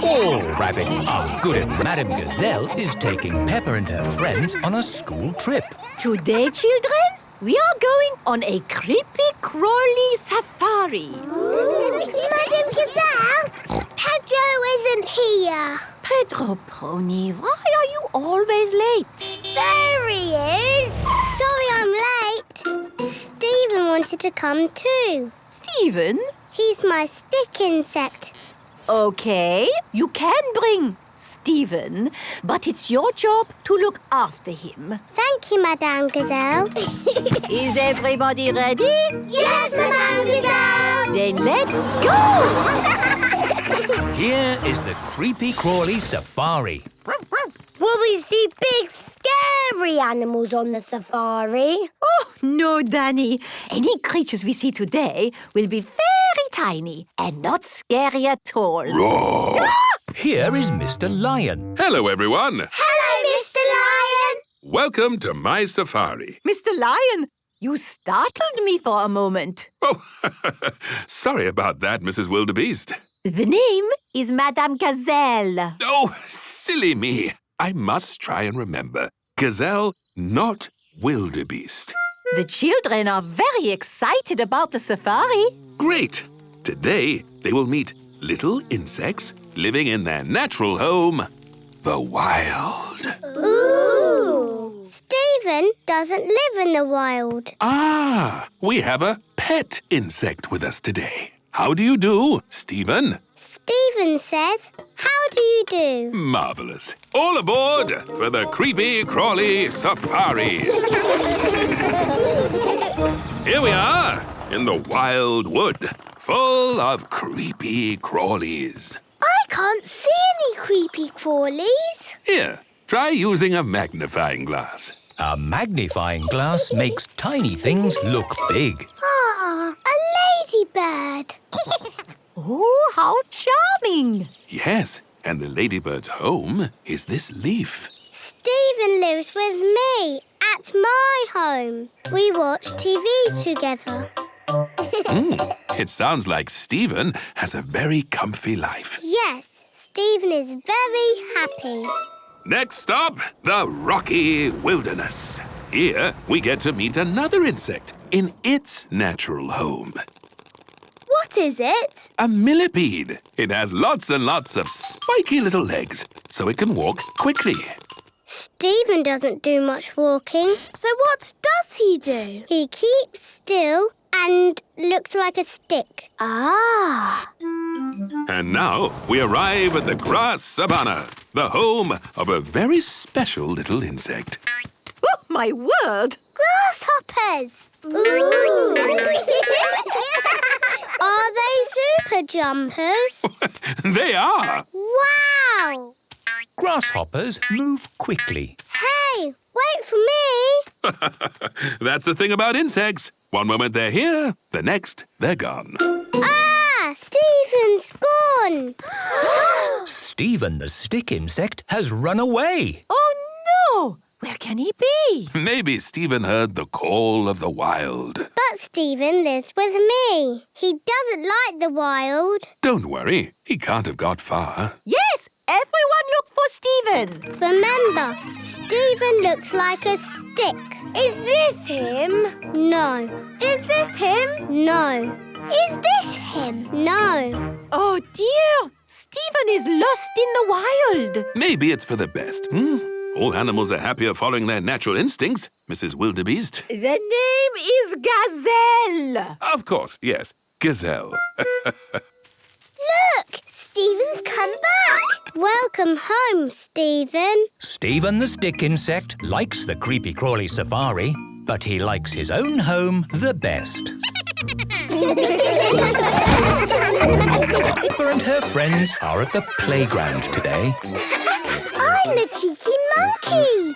All rabbits are good at. Madame Gazelle is taking Peppa and her friends on a school trip. Today, children, we are going on a creepy crawly safari. Madam Gazelle, Pedro isn't here. Pedro Pony, why are you always late? There he is. Sorry I'm late. Stephen wanted to come too. Stephen? He's my stick insect. Okay, you can bring Stephen, but it's your job to look after him. Thank you, Madame Gazelle. Is everybody ready? Yes, Madame Gazelle. Then let's go! Here is the creepy crawly safari. Will we see big, scary animals on the safari? Oh, no, Danny. Any creatures we see today will be very tiny and not scary at all. Roar! Here is Mr. Lion. Hello, everyone. Hello, Mr. Lion. Welcome to my safari. Mr. Lion, you startled me for a moment. Oh, sorry about that, Mrs. Wildebeest. The name is Madame Gazelle. Oh, silly me. I must try and remember. Gazelle, not wildebeest. The children are very excited about the safari. Great. Today, they will meet little insects living in their natural home, the wild. Ooh. Stephen doesn't live in the wild. Ah, we have a pet insect with us today. How do you do, Stephen? Stephen says, how do you do? Marvelous. All aboard for the creepy crawly safari. Here we are in the wild wood, full of creepy crawlies. I can't see any creepy crawlies. Here, try using a magnifying glass. A magnifying glass makes tiny things look big. Ah, a ladybird. Oh, how charming. Yes, and the ladybird's home is this leaf. Stephen lives with me at my home. We watch TV together. It sounds like Stephen has a very comfy life. Yes, Stephen is very happy. Next stop, the rocky wilderness. Here, we get to meet another insect in its natural home. What is it? A millipede. It has lots and lots of spiky little legs, so it can walk quickly. Stephen doesn't do much walking. So what does he do? He keeps still and looks like a stick. Ah. And now we arrive at the grass savanna, the home of a very special little insect. Oh, my word. Grasshoppers. Ooh. Are they super jumpers? They are. Wow. Grasshoppers move quickly. Hey, wait for me. That's the thing about insects. One moment they're here, the next they're gone. Ah, Stephen's gone. Stephen the stick insect has run away. Oh, no. Where can he be? Maybe Stephen heard the call of the wild. But Stephen lives with me. He doesn't like the wild. Don't worry, he can't have got far. Yes, everyone look for Stephen. Remember, Stephen looks like a stick. Is this him? No. Is this him? No. Is this him? No. Oh, dear. Stephen is lost in the wild. Maybe it's for the best. All animals are happier following their natural instincts, Mrs. Wildebeest. The name is Gazelle. Of course, yes. Gazelle. Look, Stephen's come back. Welcome home, Stephen. Stephen the stick insect likes the creepy crawly safari, but he likes his own home the best. Peppa and her friends are at the playground today. I'm a cheeky monkey.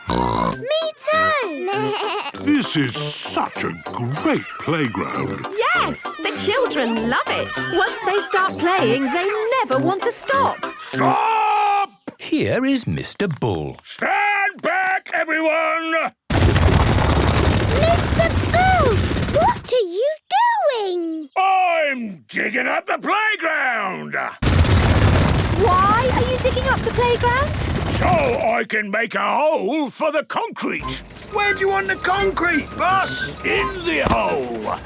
Me too. This is such a great playground. Yes, the children love it. Once they start playing, they never want to stop. Stop! Here is Mr. Bull. Stand back, everyone! Mr. Bull, what are you doing? I'm digging up the playground! Why are you digging up the playground? So I can make a hole for the concrete. Where do you want the concrete, boss? In the hole.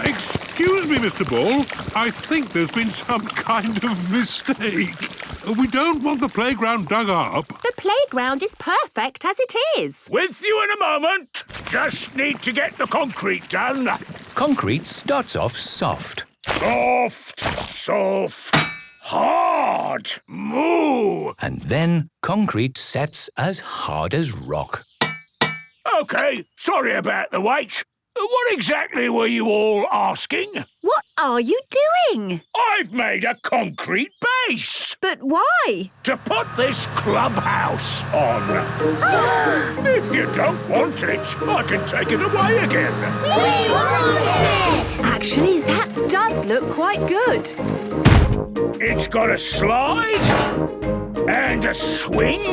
Excuse me, Mr. Ball. I think there's been some kind of mistake. We don't want the playground dug up. The playground is perfect as it is. With you in a moment. Just need to get the concrete done. Concrete starts off soft. Soft, soft, hard, moo. And then concrete sets as hard as rock. OK, sorry about the wait. What exactly were you all asking? What are you doing? I've made a concrete base. But why? To put this clubhouse on. If you don't want it, I can take it away again. We want it! Actually, that does look quite good. It's got a slide and a swing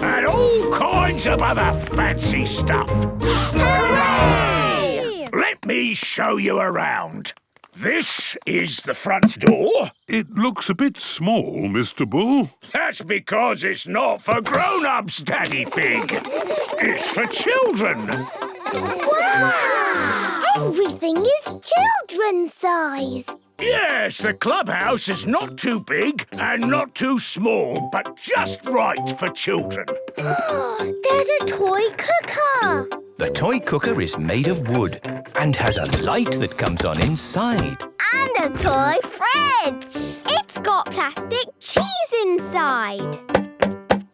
and all kinds of other fancy stuff. Hooray! Let me show you around. This is the front door. It looks a bit small, Mr. Bull. That's because it's not for grown-ups, Daddy Pig. It's for children. Wow! Everything is children's size. Yes, the clubhouse is not too big and not too small, but just right for children. There's a toy cooker. The toy cooker is made of wood and has a light that comes on inside. And a toy fridge. It's got plastic cheese inside.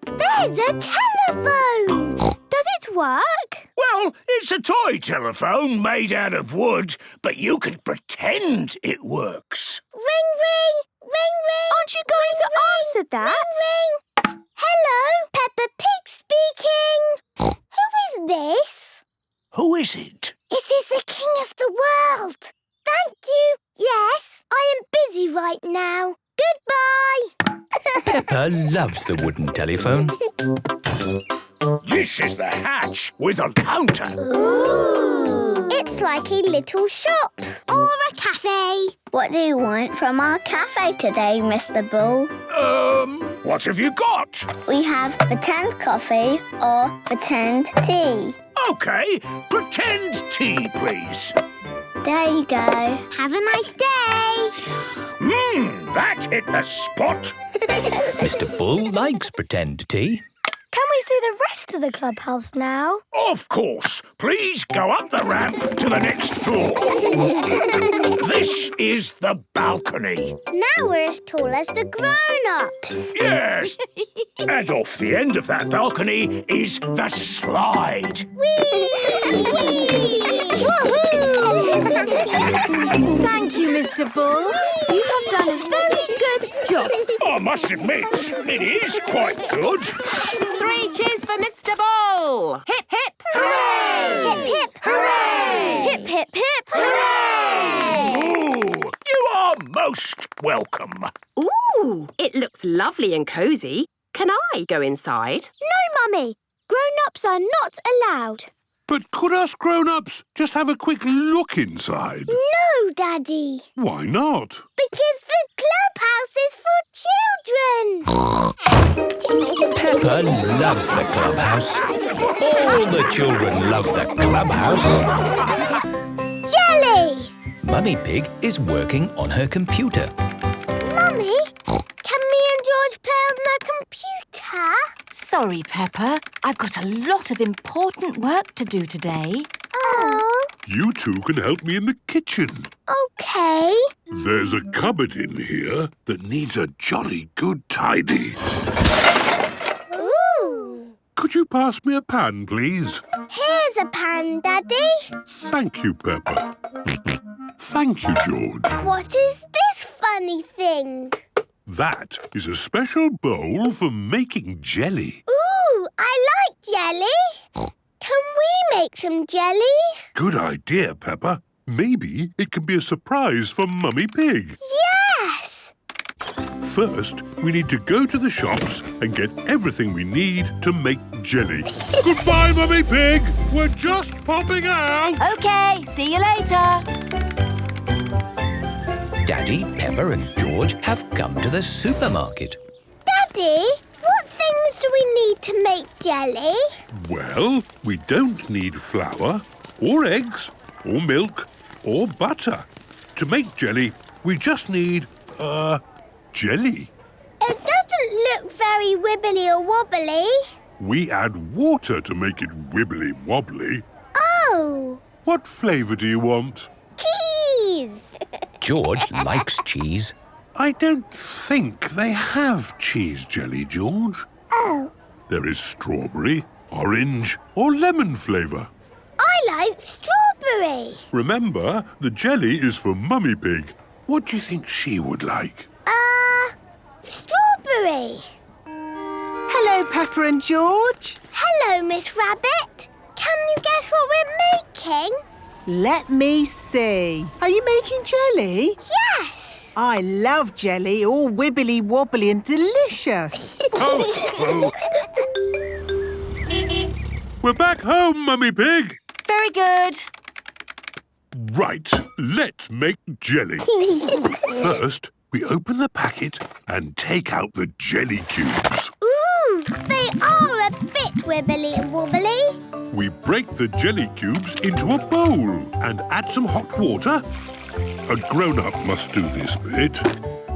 There's a telephone. Does it work? Well, it's a toy telephone made out of wood, but you can pretend it works. Ring, ring, ring, ring. Aren't you going to answer that? Ring, ring. Hello, Peppa Pig speaking. Who is this? Who is it? It is the King of the World. Thank you. Yes, I am busy right now. Goodbye. Peppa loves the wooden telephone. This is the hatch with a counter. Ooh. It's like a little shop. Or a cafe. What do you want from our cafe today, Mr. Bull? What have you got? We have pretend coffee or pretend tea. OK, pretend tea, please. There you go. Have a nice day. That hit the spot. Mr. Bull likes pretend tea. Can we see the rest of the clubhouse now? Of course. Please go up the ramp to the next floor. This is the balcony. Now we're as tall as the grown-ups. Yes. And off the end of that balcony is the slide. Whee! Thank you, Mr. Bull. You have done a very good job. I must admit, it is quite good. 3 cheers for Mr. Bull. Hip, hip. Hooray! Hip, hip. Hooray! Hip, hip, hip. Hooray! Ooh, you are most welcome. Ooh, it looks lovely and cosy. Can I go inside? No, Mummy. Grown-ups are not allowed. But could us grown-ups just have a quick look inside? No, Daddy. Why not? Because the clubhouse is for children. Peppa loves the clubhouse. All the children love the clubhouse. Jelly! Mummy Pig is working on her computer. Mummy, can me and George play on the computer? Sorry, Peppa. I've got a lot of important work to do today. Oh. You two can help me in the kitchen. OK. There's a cupboard in here that needs a jolly good tidy. Ooh. Could you pass me a pan, please? Here's a pan, Daddy. Thank you, Peppa. Thank you, George. What is this funny thing? That is a special bowl for making jelly. Ooh, I like jelly. Can we make some jelly? Good idea, Peppa. Maybe it can be a surprise for Mummy Pig. Yes! First, we need to go to the shops and get everything we need to make jelly. Goodbye, Mummy Pig. We're just popping out. OK, see you later. Daddy, Peppa and George have come to the supermarket. Daddy, what things do we need to make jelly? Well, we don't need flour, or eggs, or milk, or butter. To make jelly, we just need, jelly. It doesn't look very wibbly or wobbly. We add water to make it wibbly-wobbly. Oh! What flavour do you want? Cheese! George likes cheese. I don't think they have cheese jelly, George. Oh. There is strawberry, orange, or lemon flavour. I like strawberry. Remember, the jelly is for Mummy Pig. What do you think she would like? Strawberry. Hello, Peppa and George. Hello, Miss Rabbit. Can you guess what we're making? Let me see. Are you making jelly? Yes. I love jelly, all wibbly wobbly and delicious. We're back home, Mummy Pig. Very good. Right, let's make jelly. First, we open the packet and take out the jelly cubes. Ooh, they are a bit wibbly and wobbly. We break the jelly cubes into a bowl and add some hot water. A grown-up must do this bit.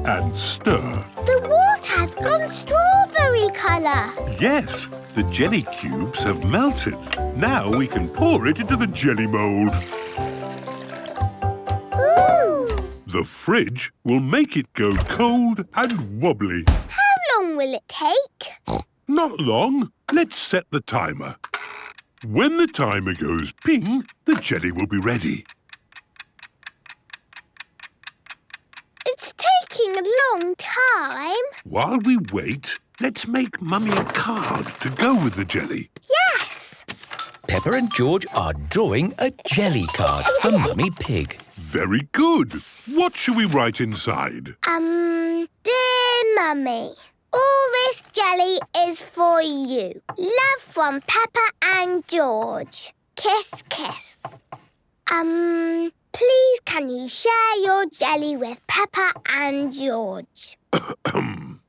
And stir. The water has gone strawberry colour. Yes, the jelly cubes have melted. Now we can pour it into the jelly mould. Ooh. The fridge will make it go cold and wobbly. How long will it take? Not long. Let's set the timer. When the timer goes ping, the jelly will be ready. It's taking a long time. While we wait, let's make Mummy a card to go with the jelly. Yes. Peppa and George are drawing a jelly card for Mummy Pig. Very good. What shall we write inside? Dear Mummy, all this jelly is for you. Love from Peppa and George. Kiss, kiss. Please can you share your jelly with Peppa and George? And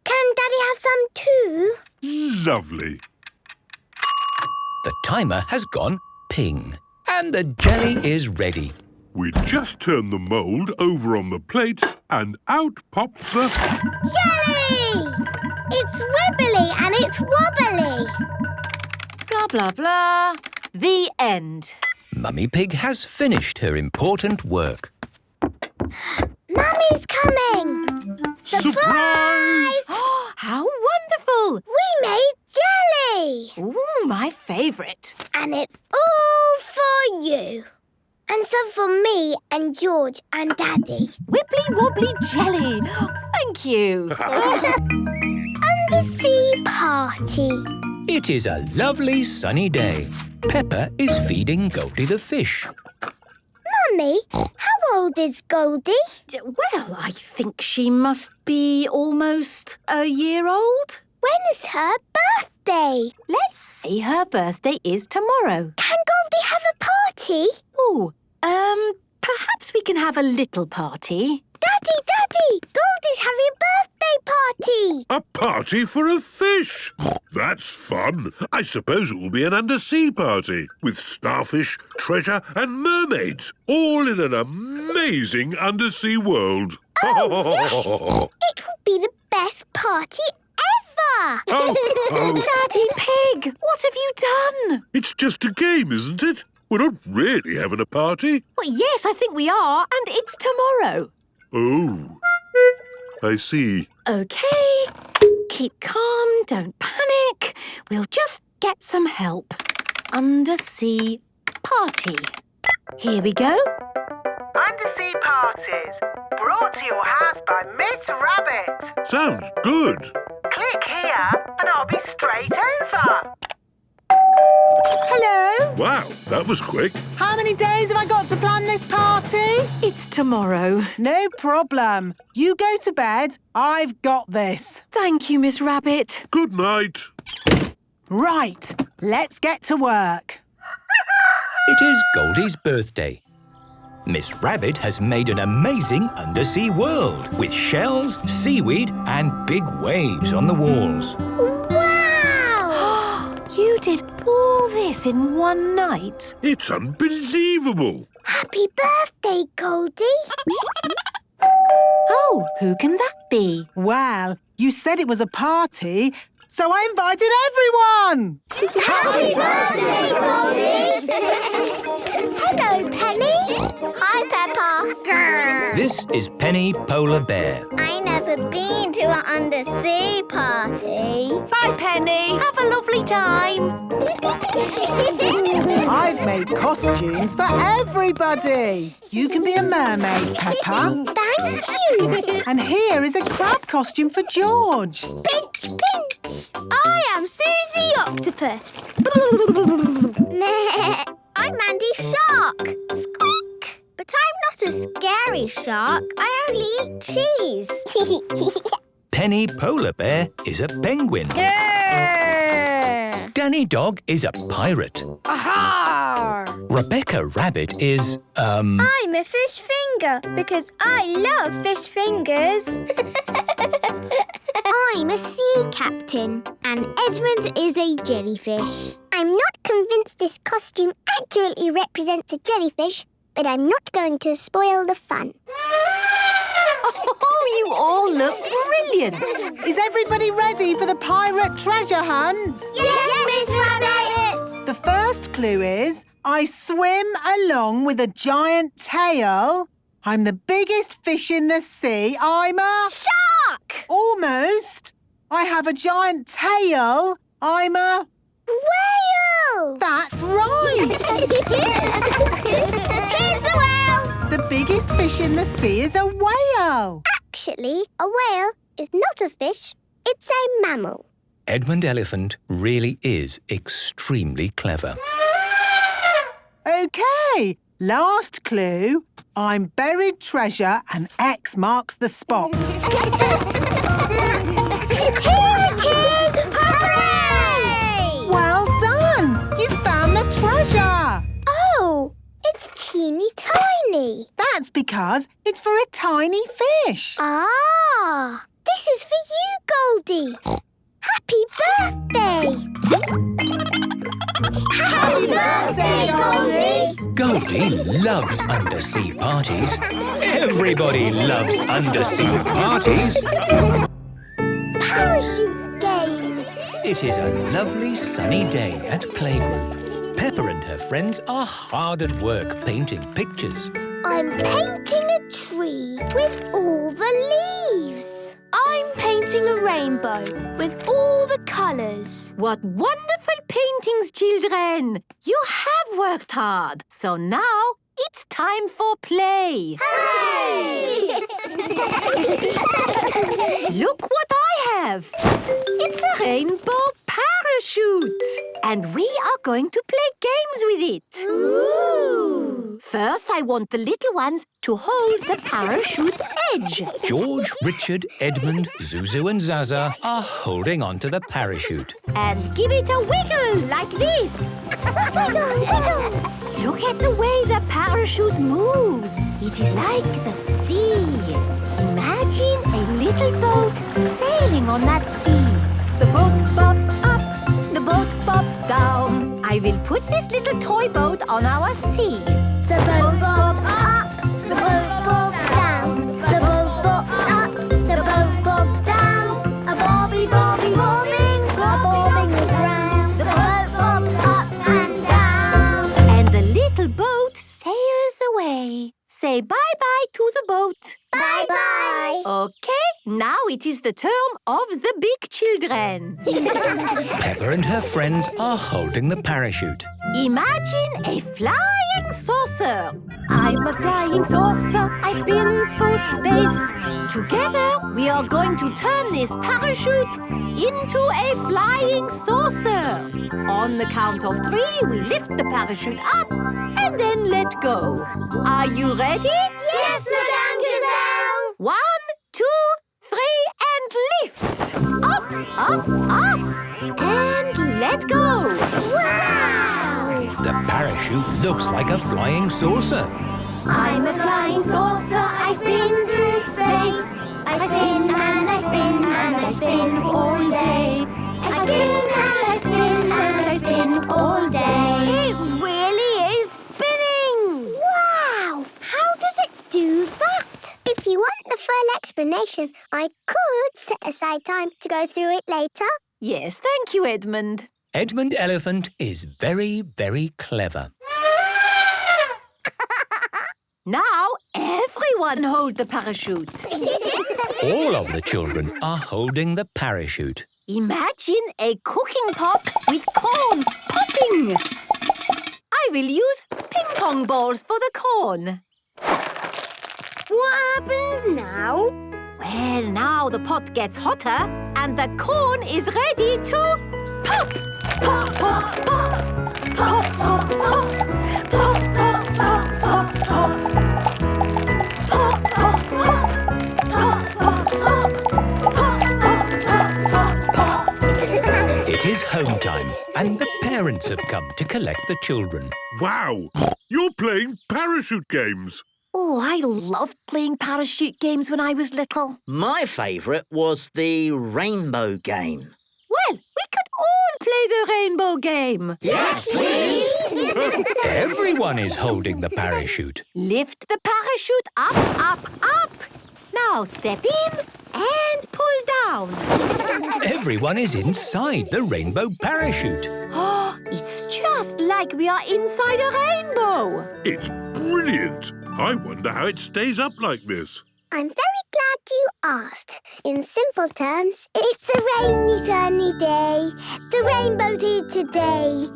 can Daddy have some too? Lovely. The timer has gone ping, and the jelly is ready. We just turn the mould over on the plate and out pops the... Jelly! It's wibbly and it's wobbly. Blah, blah, blah. The end. Mummy Pig has finished her important work. Mummy's coming! Surprise! How wonderful! We made jelly! Ooh, my favourite. And it's all for you. And some for me and George and Daddy. Wibbly wobbly jelly. Thank you. Undersea party. It is a lovely sunny day. Peppa is feeding Goldie the fish. Mummy, how old is Goldie? Well, I think she must be almost a year old. When is her birthday? Let's see, her birthday is tomorrow. Can Goldie have a party? Oh, perhaps we can have a little party. Daddy, Goldie's having a birthday party. A party for a fish! That's fun. I suppose it will be an undersea party with starfish, treasure and mermaids, all in an amazing undersea world. Oh, yes! It will be the best party ever! Daddy Pig, what have you done? It's just a game, isn't it? We're not really having a party. Well, yes, I think we are, and it's tomorrow. Oh, I see. OK. Keep calm, don't panic. We'll just get some help. Undersea party. Here we go. Undersea parties, brought to your house by Miss Rabbit. Sounds good. Click here and I'll be straight over. Hello? Wow, that was quick. How many days have I got to plan this party? It's tomorrow. No problem. You go to bed. I've got this. Thank you, Miss Rabbit. Good night. Right, let's get to work. It is Goldie's birthday. Miss Rabbit has made an amazing undersea world with shells, seaweed and big waves on the walls. Wow! You did all this in one night? It's unbelievable. Happy birthday, Goldie. Oh, who can that be? Well, you said it was a party, so I invited everyone! Happy birthday, Goldie! Hello, Penny. Hi, Peppa. Grrr. This is Penny Polar Bear. I never been to an undersea party. Bye, Penny. Have a lovely time. I've made costumes for everybody. You can be a mermaid, Peppa. Thank you. And here is a crab costume for George. Pinch, pinch. I am Susie Octopus. I'm Mandy Shark. Squeak. But I'm not a scary shark. I only eat cheese. Penny Polar Bear is a penguin. Grrr. Danny Dog is a pirate. Aha! Rebecca Rabbit is, I'm a fish finger because I love fish fingers. I'm a sea captain and Edmund is a jellyfish. I'm not convinced this costume accurately represents a jellyfish, but I'm not going to spoil the fun. Oh, you all look brilliant. Is everybody ready for the pirate treasure hunt? Yes, Miss Rabbit! The first clue is, I swim along with a giant tail. I'm the biggest fish in the sea. I'm a... Shark! Almost. I have a giant tail. I'm a... Whale! That's right! Here's a whale! The biggest fish in the sea is a whale. Actually, a whale is not a fish. It's a mammal. Edmund Elephant really is extremely clever. OK, last clue. I'm buried treasure and X marks the spot. Here it is! Hooray! Well done! You found the treasure! Oh, it's teeny tiny. That's because it's for a tiny fish. Ah, this is for you, Goldie. Happy birthday! Happy birthday, Goldie! Goldie loves undersea parties. Everybody loves undersea parties. Parachute games. It is a lovely sunny day at playgroup. Peppa and her friends are hard at work painting pictures. I'm painting a tree with all the leaves. I'm painting a rainbow with all the colours. What wonderful paintings, children. You have worked hard, so now it's time for play. Hooray! Look what I have. It's a rainbow parachute. And we are going to play games with it. Ooh! First, I want the little ones to hold the parachute edge. George, Richard, Edmund, Zuzu and Zaza are holding onto the parachute. And give it a wiggle like this. Wiggle, wiggle. Look at the way the parachute moves. It is like the sea. Imagine a little boat sailing on that sea. The boat bobs up, the boat bobs down. I will put this little toy boat on our sea. The boat bobs up, the boat bobs down. The boat bobs up, the boat bobs down. A bobby, bobby, bobbing, a bobbing around. The boat bobs up and down. And the little boat sails away. Say bye-bye to the boat. Bye-bye. Okay, now it is the turn of the big children. Peppa and her friends are holding the parachute. Imagine a flying saucer. I'm a flying saucer. I spin through space. Together, we are going to turn this parachute into a flying saucer. On the count of 3, we lift the parachute up and then let go. Are you ready? Yes, Madame Gazelle. 1, 2, 3, and lift. Up, up, up. And let go. Wow! The parachute looks like a flying saucer. I'm a flying saucer, I spin through space. I spin and I spin and I spin all day. I spin and I spin and I spin all day. It really is spinning! Wow! How does it do that? If you want the full explanation, I could set aside time to go through it later. Yes, thank you, Edmund. Edmund Elephant is very, very clever. Now everyone hold the parachute. All of the children are holding the parachute. Imagine a cooking pot with corn popping. I will use ping-pong balls for the corn. What happens now? Well, now the pot gets hotter and the corn is ready to pop! Pop, pop, pop! Pop, pop, pop! Pop, pop, pop, pop, pop! Pop, pop, pop! Pop, pop, pop! Pop, pop, pop, pop, pop! It is home time, and the parents have come to collect the children. Wow! You're playing parachute games. Oh, I loved playing parachute games when I was little. My favourite was the rainbow game. Well, we could all play the rainbow game. Yes, please! Everyone is holding the parachute. Lift the parachute up, up, up. Now step in and pull down. Everyone is inside the rainbow parachute. Oh, it's just like we are inside a rainbow. It's brilliant. I wonder how it stays up like this. I'm very glad you asked. In simple terms, it's a rainy, sunny day. The rainbow's here today.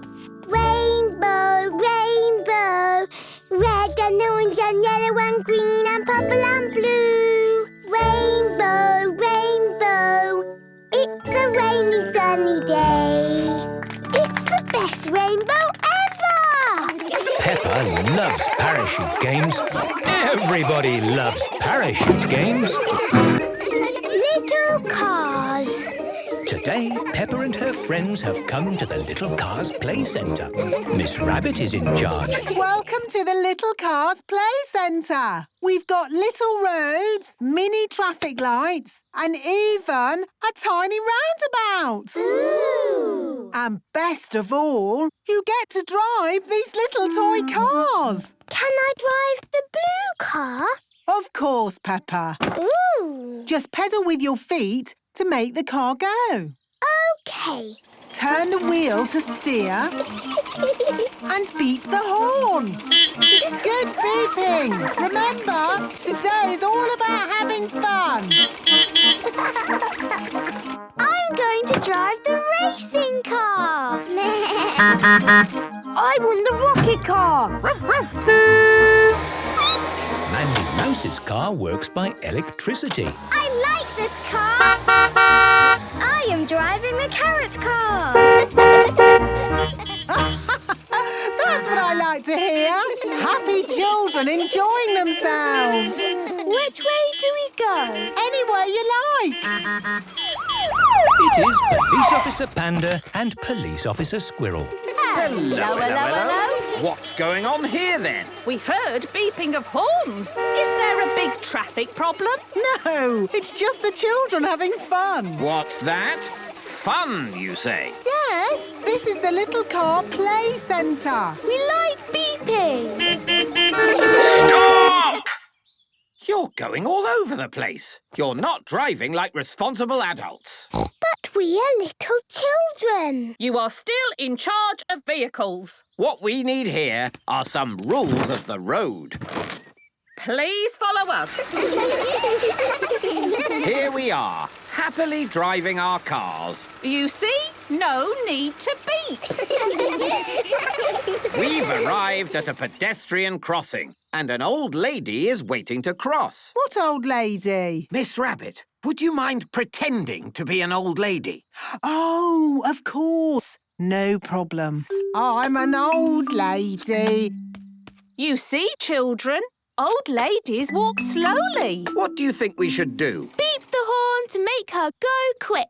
Rainbow, rainbow, red and orange and yellow and green and purple and blue. Rainbow, rainbow, it's a rainy, sunny day. It's the best rainbow ever! Peppa loves parachute games. Everybody loves parachute games. Little cars. Today, Peppa and her friends have come to the Little Cars Play Centre. Miss Rabbit is in charge. Welcome to the Little Cars Play Centre. We've got little roads, mini traffic lights, and even a tiny roundabout. Ooh! And best of all, you get to drive these little toy cars. Can I drive the blue car? Of course, Peppa. Ooh! Just pedal with your feet to make the car go. OK. Turn the wheel to steer and beep the horn. Good beeping. Remember, today is all about having fun. I'm going to drive the racing car. I won the rocket car. Mandy Mouse's car works by electricity. I like this car. I am driving the carrot car. That's what I like to hear. Happy children enjoying themselves. Which way do we go? Anywhere you like. It is Police Officer Panda and Police Officer Squirrel. Hello, hello, hello. What's going on here, then? We heard beeping of horns. Is there a big traffic problem? No, it's just the children having fun. What's that? Fun, you say? Yes, this is the Little Car Play Centre. We like beeping. Stop! You're going all over the place. You're not driving like responsible adults. But we are little children. You are still in charge of vehicles. What we need here are some rules of the road. Please follow us. Here we are, happily driving our cars. You see? No need to beep. We've arrived at a pedestrian crossing, and an old lady is waiting to cross. What old lady? Miss Rabbit, would you mind pretending to be an old lady? Oh, of course. No problem. I'm an old lady. You see, children, old ladies walk slowly. What do you think we should do? Beep the horn to make her go quick.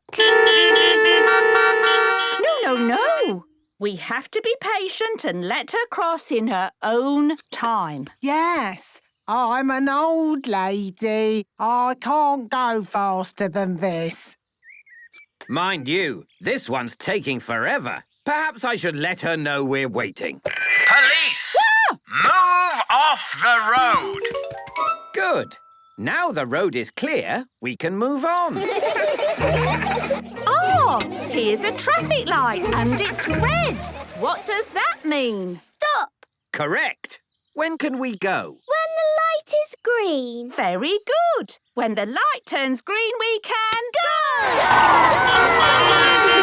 No. We have to be patient and let her cross in her own time. Yes, I'm an old lady. I can't go faster than this. Mind you, this one's taking forever. Perhaps I should let her know we're waiting. Police! Move off the road! Good. Now the road is clear, we can move on. Oh, here's a traffic light and it's red. What does that mean? Stop! Correct. When can we go? When the light is green. Very good. When the light turns green, we can... Go!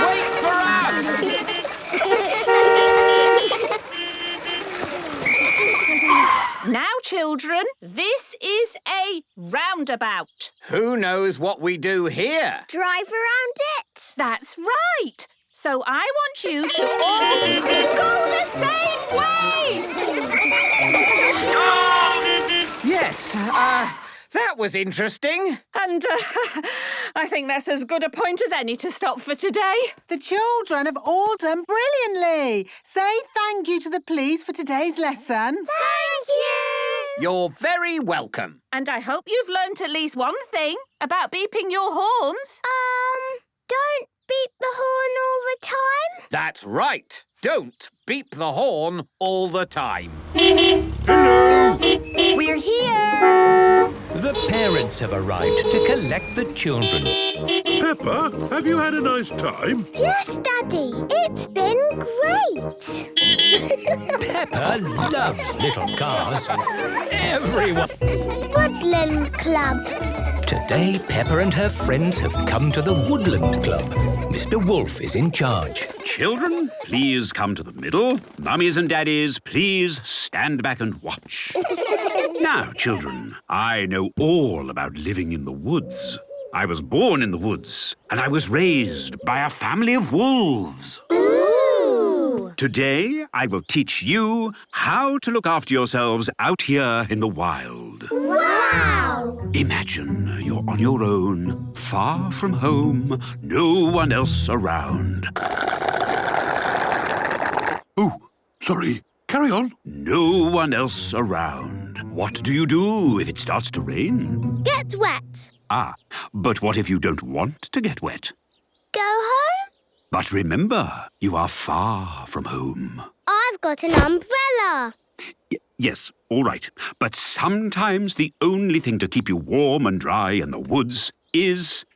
Wait for us! Now, children, this is a roundabout. Who knows what we do here? Drive around it. That's right. So I want you to all go the same way. Yes, that was interesting. And I think that's as good a point as any to stop for today. The children have all done brilliantly. Say thank you to the police for today's lesson. Thank you. You're very welcome. And I hope you've learnt at least one thing about beeping your horns. Don't beep the horn all the time. That's right. Don't beep the horn all the time. Hello! We're here. The parents have arrived to collect the children. Peppa, have you had a nice time? Yes, Daddy. It's been great. Peppa loves little cars. Everyone. Woodland Club. Today, Peppa and her friends have come to the Woodland Club. Mr. Wolf is in charge. Children, please come to the middle. Mummies and daddies, please stand back and watch. Now, children, I know all about living in the woods. I was born in the woods, and I was raised by a family of wolves. Ooh! Today, I will teach you how to look after yourselves out here in the wild. Wow! Imagine you're on your own, far from home, no one else around. Oh, sorry. Carry on. No one else around. What do you do if it starts to rain? Get wet. Ah, but what if you don't want to get wet? Go home. But remember, you are far from home. I've got an umbrella. Yes, all right. But sometimes the only thing to keep you warm and dry in the woods is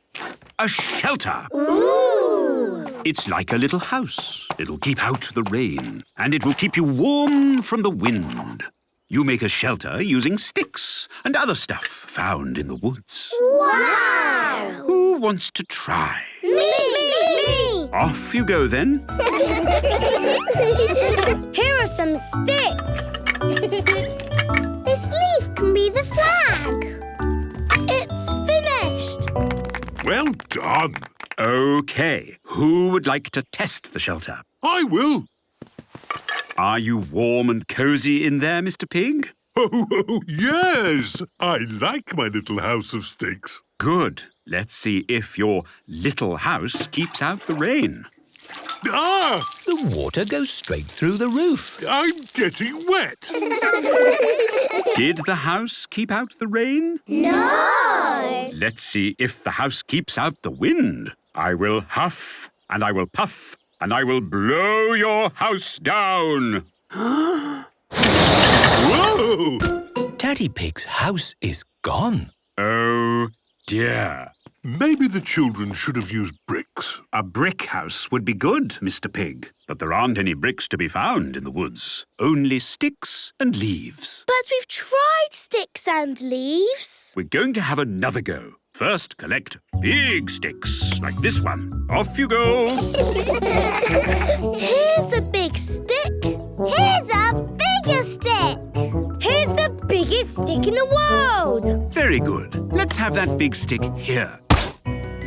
a shelter. Ooh! It's like a little house. It'll keep out the rain, and it will keep you warm from the wind. You make a shelter using sticks and other stuff found in the woods. Wow! Who wants to try? Me! Off you go, then. Here are some sticks. This leaf can be the flag. It's finished. Well done. OK. Who would like to test the shelter? I will. Are you warm and cosy in there, Mr. Pig? Oh, yes. I like my little house of sticks. Good. Let's see if your little house keeps out the rain. Ah! The water goes straight through the roof. I'm getting wet. Did the house keep out the rain? No! Let's see if the house keeps out the wind. I will huff, and I will puff, and I will blow your house down. Whoa! Daddy Pig's house is gone. Oh, dear. Maybe the children should have used bricks. A brick house would be good, Mr. Pig. But there aren't any bricks to be found in the woods. Only sticks and leaves. But we've tried sticks and leaves. We're going to have another go. First, collect big sticks, like this one. Off you go. Here's a big stick. Here's a bigger stick. Here's the biggest stick in the world. Very good. Let's have that big stick here.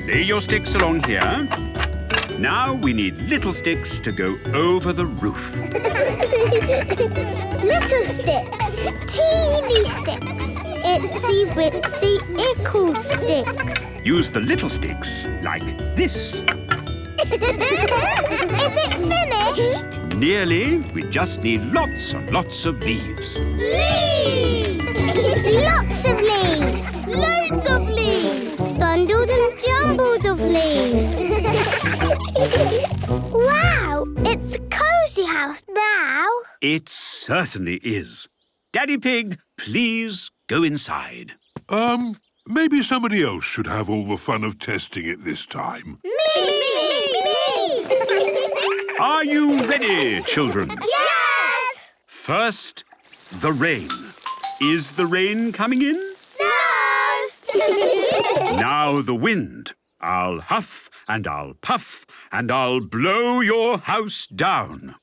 Lay your sticks along here. Now we need little sticks to go over the roof. Little sticks. Teeny sticks. Itsy witsy ickle sticks. Use the little sticks like this. Is it finished? Nearly. We just need lots and lots of leaves. Leaves! Lots of leaves! Loads of leaves! Bundles and jumbles of leaves! Wow! It's a cosy house now! It certainly is. Daddy Pig, please go inside. Maybe somebody else should have all the fun of testing it this time. Me! Are you ready, children? Yes! First, the rain. Is the rain coming in? No! Now the wind. I'll huff and I'll puff and I'll blow your house down.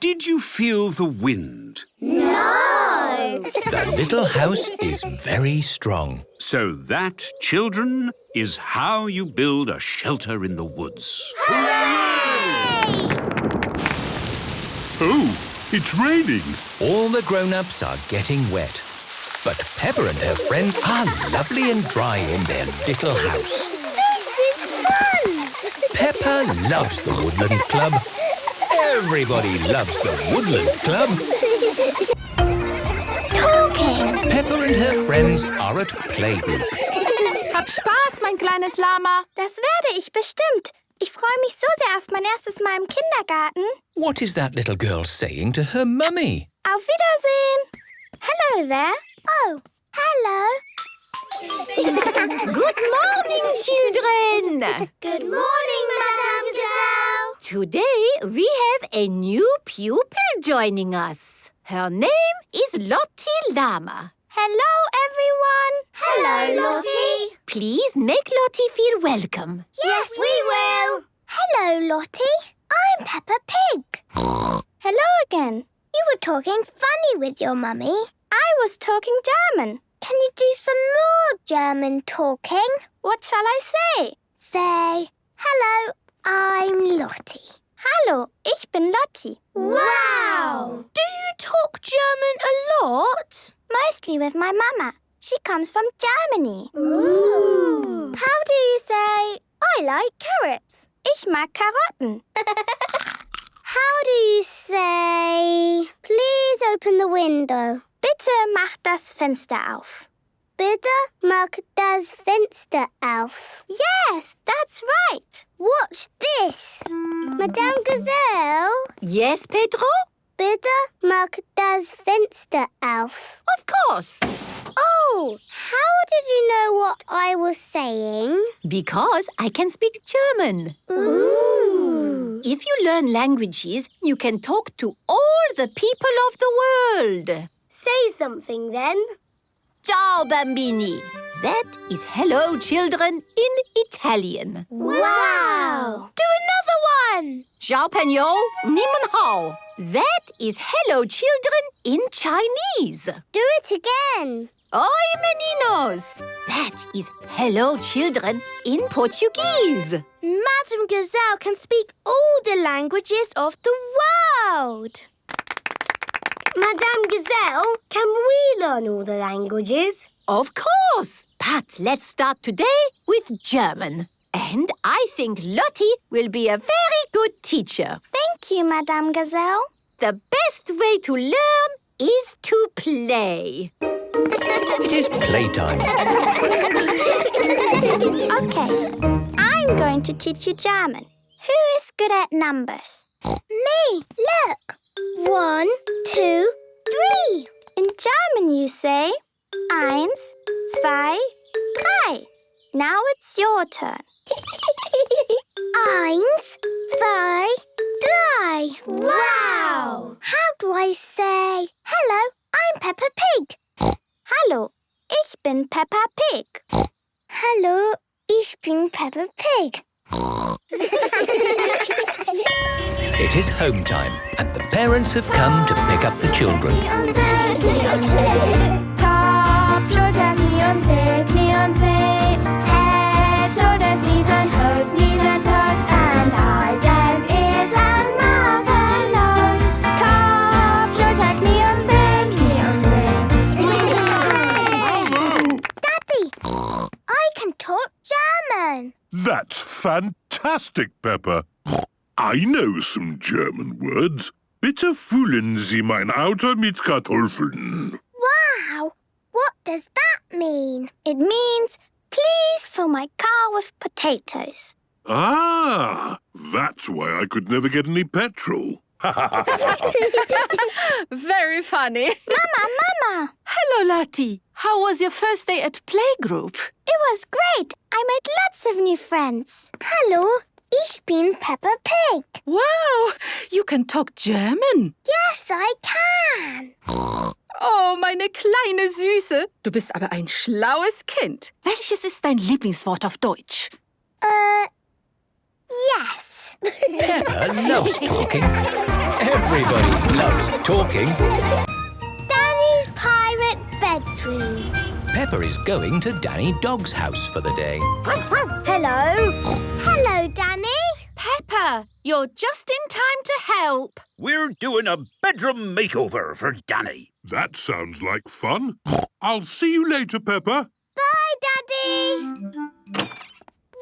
Did you feel the wind? No! The little house is very strong. So that, children, is how you build a shelter in the woods. Hooray! Oh, it's raining. All the grown-ups are getting wet. But Peppa and her friends are lovely and dry in their little house. This is fun! Peppa loves the Woodland Club. Everybody loves the Woodland Club. Talking! Peppa and her friends are at playgroup. Hab Spaß, mein kleines Lama. Das werde ich bestimmt. Ich freue mich so sehr auf mein erstes Mal im Kindergarten. What is that little girl saying to her mummy? Auf Wiedersehen! Hello there. Oh, hello. Good morning, children. Good morning, Madame Gazelle. Today we have a new pupil joining us. Her name is Lottie Llama. Hello, everyone. Hello, Lottie. Please make Lottie feel welcome. Yes, we will. Hello, Lottie. I'm Peppa Pig. Hello again. You were talking funny with your mummy. I was talking German. Can you do some more German talking? What shall I say? Say, hello, I'm Lottie. Hallo, ich bin Lottie. Wow! Do you talk German a lot? Mostly with my mama. She comes from Germany. Ooh. How do you say, I like carrots? Ich mag Karotten. How do you say, please open the window? Bitte mach das Fenster auf. Bitte mach das Fenster auf. Yes, that's right. Watch this. Madame Gazelle? Yes, Pedro? Bitte mach das Fenster auf. Of course. Oh, how did you know what I was saying? Because I can speak German. Ooh. If you learn languages, you can talk to all the people of the world. Say something then. Ciao, bambini. That is hello, children, in Italian. Wow! Do another one. Ciao, Pagno. Ni hao. That is hello, children, in Chinese. Do it again. Oi, meninos. That is hello, children, in Portuguese. Madame Gazelle can speak all the languages of the world. Madame Gazelle, can we learn all the languages? Of course. But let's start today with German. And I think Lottie will be a very good teacher. Thank you, Madame Gazelle. The best way to learn is to play. It is playtime. Okay, I'm going to teach you German. Who is good at numbers? Me, look. 1, 2, 3. In German you say 1, 2, 3. Now it's your turn. 1, 2, 3. Wow! How do I say, hello, I'm Peppa Pig? Hallo, ich bin Peppa Pig. Hallo, ich bin Peppa Pig. It is home time, and the parents have come to pick up the children. Kopf, Schulter, Knie und Zeh, Head, shoulders, knees and toes, and eyes and ears and mouth and nose. Kopf, Schulter, Knie und Zeh. Daddy, I can talk German. That's fantastic, Peppa. I know some German words. Bitte füllen Sie mein Auto mit Kartoffeln. Wow! What does that mean? It means, please fill my car with potatoes. Ah, that's why I could never get any petrol. Very funny. Mama! Hello, Lottie. How was your first day at playgroup? It was great. I made lots of new friends. Hallo, ich bin Peppa Pig. Wow, you can talk German. Yes, I can. Oh, meine kleine Süße. Du bist aber ein schlaues Kind. Welches ist dein Lieblingswort auf Deutsch? Yes. Peppa loves talking. Everybody loves talking. Danny's pirate bedroom. Peppa is going to Danny Dog's house for the day. Hello. Hello, Danny. Peppa, you're just in time to help. We're doing a bedroom makeover for Danny. That sounds like fun. I'll see you later, Peppa. Bye, Daddy.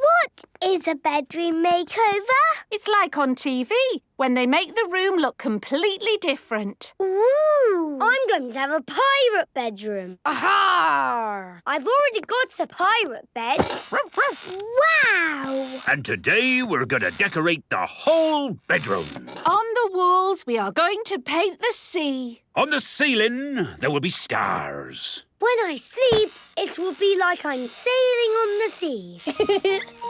What is a bedroom makeover? It's like on TV, when they make the room look completely different. Ooh. I'm going to have a pirate bedroom. Aha! I've already got a pirate bed. Wow! And today we're going to decorate the whole bedroom. On the walls, we are going to paint the sea. On the ceiling, there will be stars. When I sleep, it will be like I'm sailing on the sea.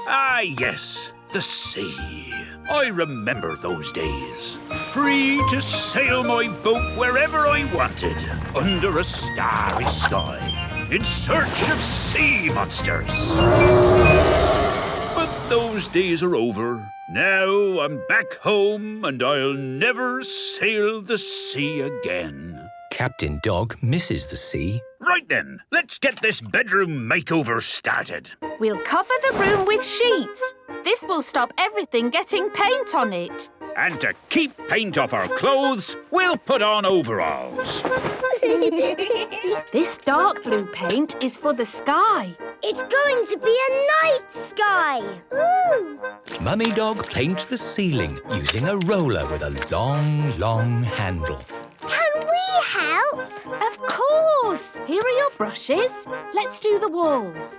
Ah, yes, the sea. I remember those days. Free to sail my boat wherever I wanted, under a starry sky, in search of sea monsters. But those days are over. Now I'm back home and I'll never sail the sea again. Captain Dog misses the sea. Right then, let's get this bedroom makeover started. We'll cover the room with sheets. This will stop everything getting paint on it. And to keep paint off our clothes, we'll put on overalls. This dark blue paint is for the sky. It's going to be a night sky. Ooh. Mummy Dog paints the ceiling using a roller with a long, long handle. Can we help? Of course! Here are your brushes. Let's do the walls.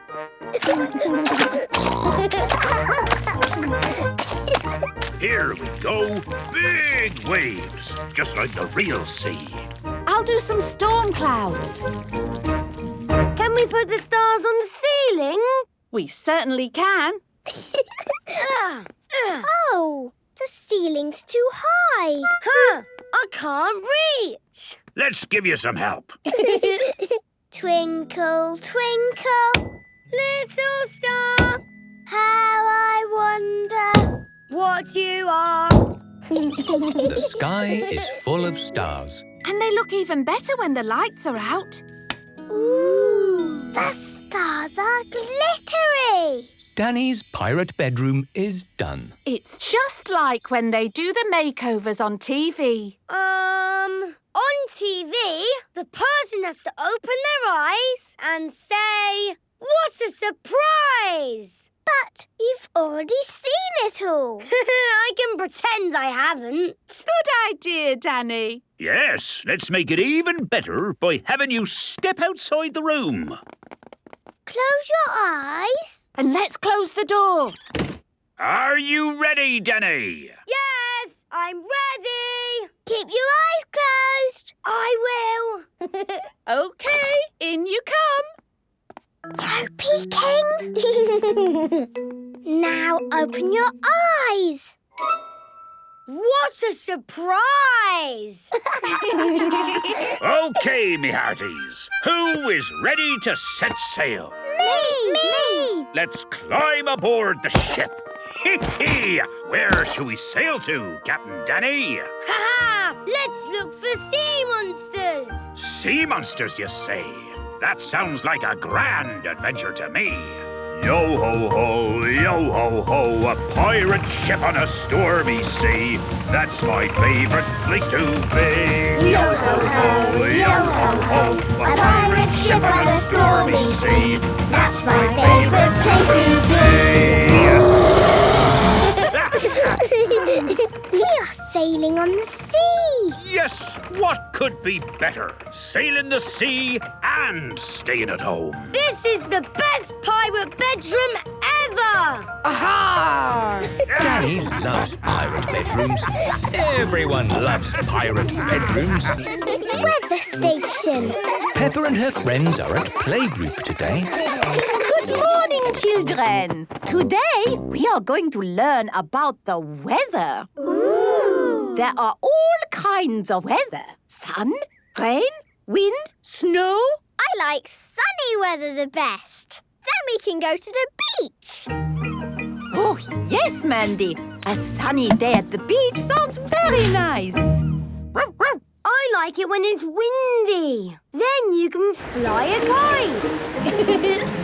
Here we go. Big waves, just like the real sea. I'll do some storm clouds. Can we put the stars on the ceiling? We certainly can. Oh, the ceiling's too high. Huh, I can't reach. Let's give you some help. Twinkle, twinkle, little star, how I wonder what you are. The sky is full of stars. And they look even better when the lights are out. Ooh, the stars are glittery. Danny's pirate bedroom is done. It's just like when they do the makeovers on TV. On TV, the person has to open their eyes and say, "What a surprise!" But you've already seen it all. I can pretend I haven't. Good idea, Danny. Yes, let's make it even better by having you step outside the room. Close your eyes. And let's close the door. Are you ready, Danny? Yes, I'm ready. Keep your eyes closed. I will. OK, in you come. No peeking. Now open your eyes. What a surprise! OK, me hearties. Who is ready to set sail? Me! Let's climb aboard the ship. Hee-hee! Where shall we sail to, Captain Danny? Ha-ha! Let's look for sea monsters. Sea monsters, you say? That sounds like a grand adventure to me. Yo-ho-ho, a pirate ship on a stormy sea. That's my favorite place to be. Yo-ho-ho, yo-ho-ho, a pirate ship on a stormy sea. That's my favorite place to be. We are sailing on the sea. Yes, what could be better? Sail in the sea and staying at home. This is the best pirate bedroom ever! Aha! Danny loves pirate bedrooms. Everyone loves pirate bedrooms. Weather station. Peppa and her friends are at playgroup today. Good morning, children. Today, we are going to learn about the weather. Ooh. There are all kinds of weather. Sun, rain, wind, snow. I like sunny weather the best. Then we can go to the beach. Oh, yes, Mandy. A sunny day at the beach sounds very nice. I like it when it's windy. Then you can fly a kite.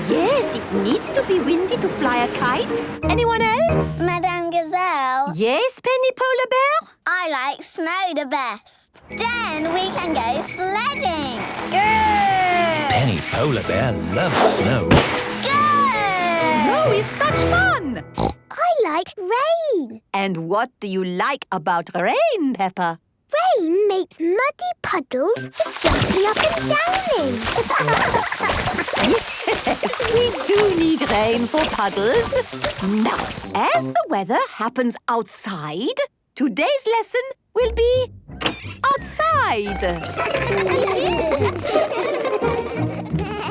Yes, it needs to be windy to fly a kite. Anyone else? Madame Gazelle. Yes, Penny Polar Bear? I like snow the best. Then we can go sledding. Go! Penny Polar Bear loves snow. Go! Snow is such fun. I like rain. And what do you like about rain, Peppa? Rain makes muddy puddles for jumping up and down in. Yes, we do need rain for puddles. Now, as the weather happens outside, today's lesson will be outside.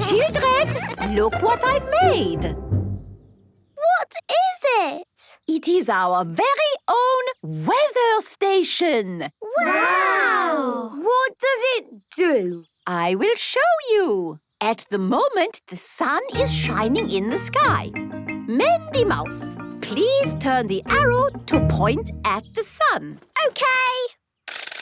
Children, look what I've made. What is it? It is our very own weather station. Wow! What does it do? I will show you. At the moment, the sun is shining in the sky. Mandy Mouse, please turn the arrow to point at the sun. Okay.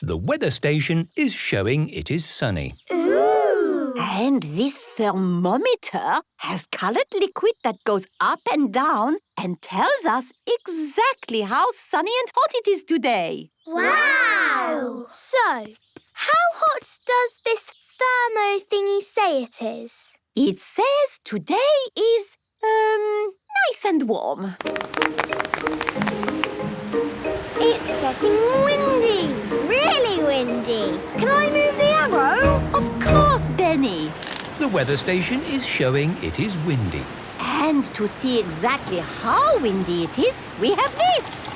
The weather station is showing it is sunny. Ooh. And this thermometer has coloured liquid that goes up and down and tells us exactly how sunny and hot it is today. Wow! So, how hot does this thermo thingy say it is? It says today is, nice and warm. It's getting windy. Really windy. Can I move the arrow? Of course, Benny. The weather station is showing it is windy. And to see exactly how windy it is, we have this.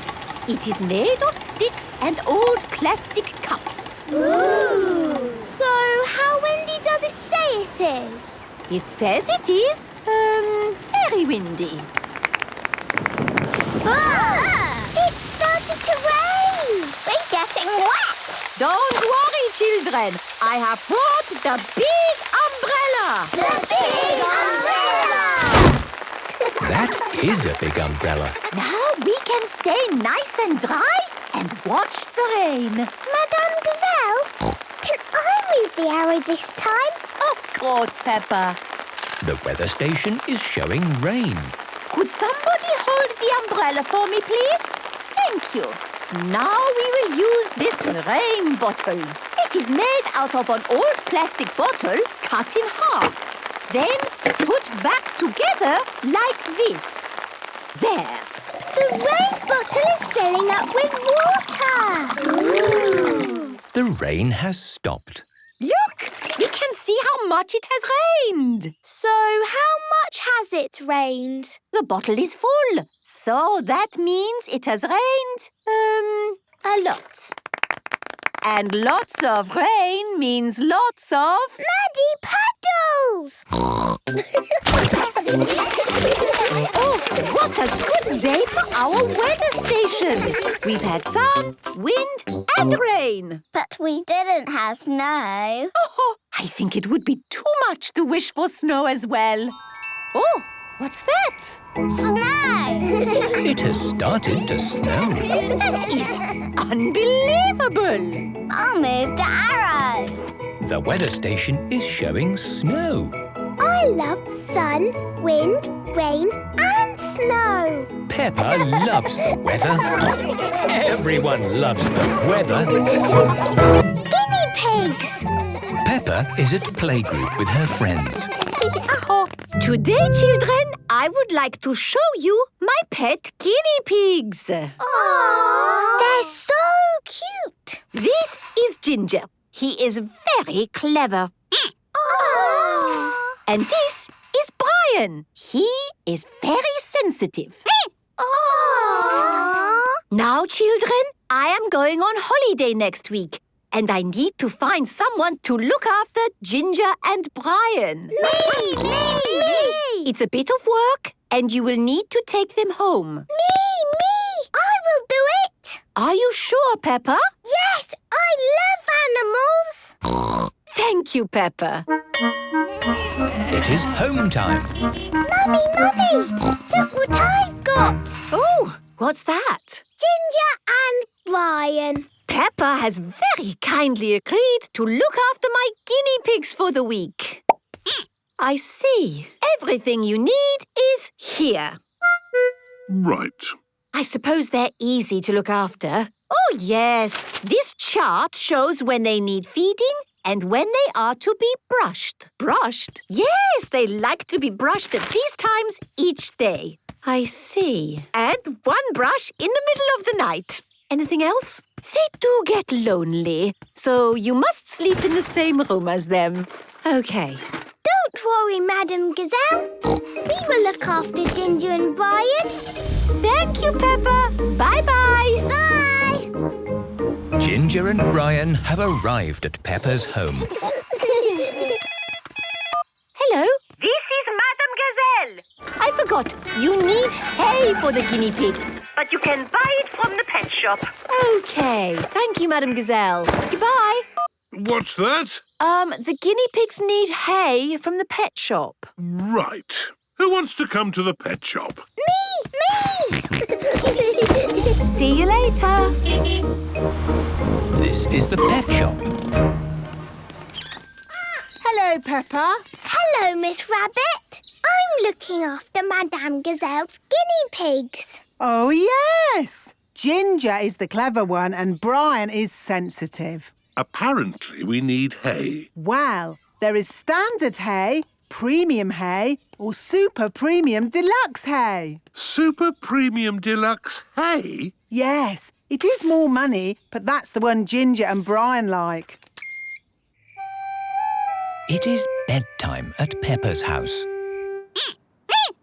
It is made of sticks and old plastic cups. Ooh! So, how windy does it say it is? It says it is, very windy. Ah! It started to rain! We're getting wet! Don't worry, children. I have brought the big umbrella. The big umbrella! That is a big umbrella. Now we can stay nice and dry and watch the rain. Madame Gazelle, can I move the arrow this time? Of course, Peppa. The weather station is showing rain. Could somebody hold the umbrella for me, please? Thank you. Now we will use this rain bottle. It is made out of an old plastic bottle cut in half. Then put back together like this. There. The rain bottle is filling up with water. Ooh. The rain has stopped. Look! We can see how much it has rained. So, how much has it rained? The bottle is full. So that means it has rained, a lot. And lots of rain means lots of... muddy puddles! Oh, what a good day for our weather station. We've had sun, wind and rain. But we didn't have snow. Oh, I think it would be too much to wish for snow as well. Oh, what's that? Snow! It has started to snow. That is unbelievable. I'll move the arrow. The weather station is showing snow. I love sun, wind, rain and snow. Peppa loves the weather. Everyone loves the weather. Guinea pigs. Peppa is at playgroup with her friends. Today, children, I would like to show you my pet guinea pigs. Aww. They're so cute. This is Ginger. He is very clever. Aww. And this is Brian. He is very sensitive. Aww. Now, children, I am going on holiday next week. And I need to find someone to look after Ginger and Brian. Me! It's a bit of work, and you will need to take them home. Me! I will do it. Are you sure, Peppa? Yes, I love animals. Thank you, Peppa. It is home time. Mummy, look what I've got. Oh, what's that? Ginger and Brian. Peppa has very kindly agreed to look after my guinea pigs for the week. I see. Everything you need is here. Right. I suppose they're easy to look after. Oh, yes. This chart shows when they need feeding and when they are to be brushed. Brushed? Yes, they like to be brushed at these times each day. I see. And one brush in the middle of the night. Anything else? They do get lonely, so you must sleep in the same room as them. Okay. Don't worry, Madam Gazelle. We will look after Ginger and Brian. Thank you, Peppa. Bye-bye. Bye. Ginger and Brian have arrived at Peppa's home. Hello. This is Madam Gazelle. I forgot. You need hay for the guinea pigs. But you can buy it from the pet shop. Okay. Thank you, Madam Gazelle. Goodbye. What's that? The guinea pigs need hay from the pet shop. Right. Who wants to come to the pet shop? Me! See you later. This is the pet shop. Hello, Peppa. Hello, Miss Rabbit. I'm looking after Madame Gazelle's guinea pigs. Oh, yes. Ginger is the clever one and Brian is sensitive. Apparently we need hay. Well, there is standard hay, premium hay or super premium deluxe hay. Super Premium Deluxe hay? Yes, it is more money, but that's the one Ginger and Brian like. It is bedtime at Peppa's house.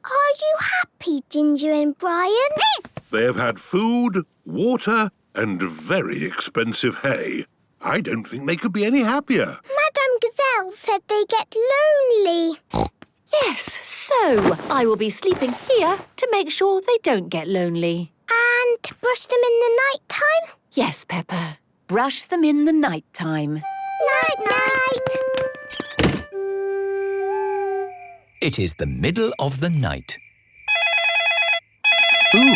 Are you happy, Ginger and Brian? They have had food, water and very expensive hay. I don't think they could be any happier. Madame Gazelle said they get lonely. Yes, so I will be sleeping here to make sure they don't get lonely. And brush them in the night time? Yes, Peppa. Brush them in the night time. Night-night. It is the middle of the night. Ooh.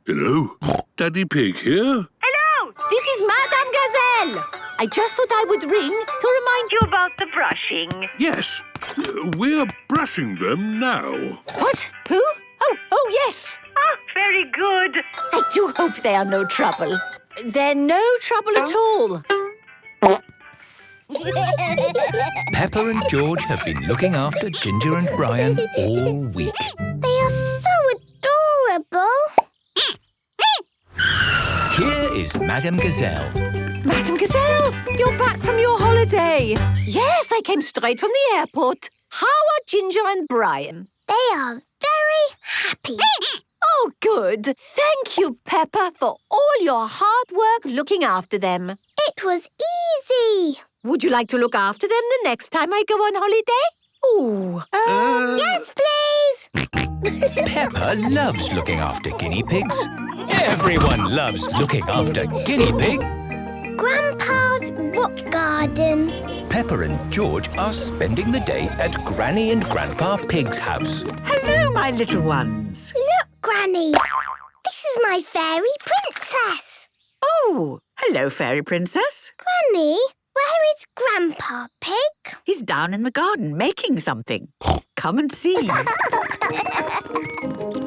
Hello. Daddy Pig here? Hello! This is Madame Gazelle. I just thought I would ring to remind you about the brushing. Yes. We're brushing them now. What? Who? Oh, yes. Ah, very good. I do hope they are no trouble. They're no trouble at all. Peppa and George have been looking after Ginger and Brian all week. They are so adorable. Here is Madame Gazelle. Madame Gazelle, you're back from your holiday. Yes, I came straight from the airport. How are Ginger and Brian? They are very happy. Oh, good. Thank you, Peppa, for all your hard work looking after them. It was easy. Would you like to look after them the next time I go on holiday? Ooh. Yes, please. Peppa loves looking after guinea pigs. Everyone loves looking after guinea pig. Grandpa's rock garden. Peppa and George are spending the day at Granny and Grandpa Pig's house. Hello, my little ones. Look, Granny. This is my fairy princess. Oh, hello, Fairy Princess. Granny, where is Grandpa Pig? He's down in the garden making something. come and see.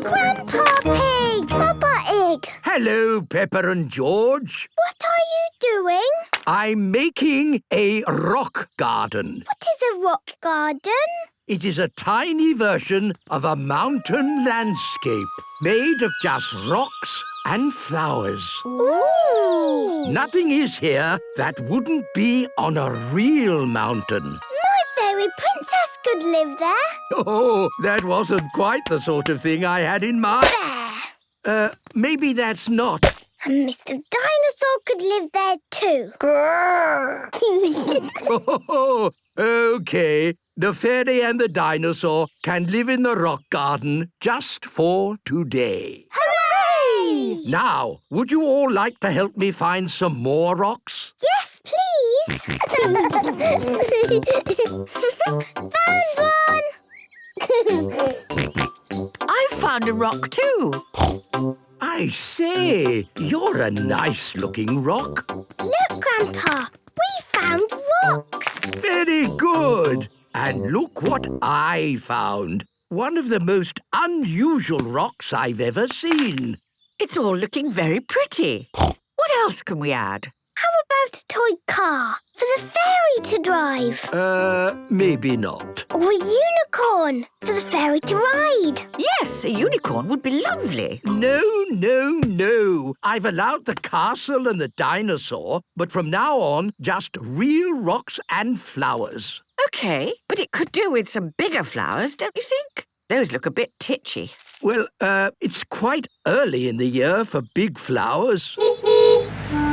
Grandpa Pig! Peppa Pig! Hello, Peppa and George. What are you doing? I'm making a rock garden. What is a rock garden? It is a tiny version of a mountain landscape made of just rocks and flowers. Ooh! Nothing is here that wouldn't be on a real mountain. My fairy princess could live there. Oh, that wasn't quite the sort of thing I had in mind. There. Maybe that's not. And Mr. Dinosaur could live there too. Oh, okay. The fairy and the dinosaur can live in the rock garden just for today. Hooray! Now, would you all like to help me find some more rocks? Yes, please. Found one. I found a rock too. I say, you're a nice-looking rock. Look, Grandpa. We found rocks. Very good. And look what I found. One of the most unusual rocks I've ever seen. It's all looking very pretty. What else can we add? How about a toy car for the fairy to drive? Maybe not. Or a unicorn for the fairy to ride? Yes, a unicorn would be lovely. No. I've allowed the castle and the dinosaur, but from now on, just real rocks and flowers. OK, but it could do with some bigger flowers, don't you think? Those look a bit titchy. Well, it's quite early in the year for big flowers.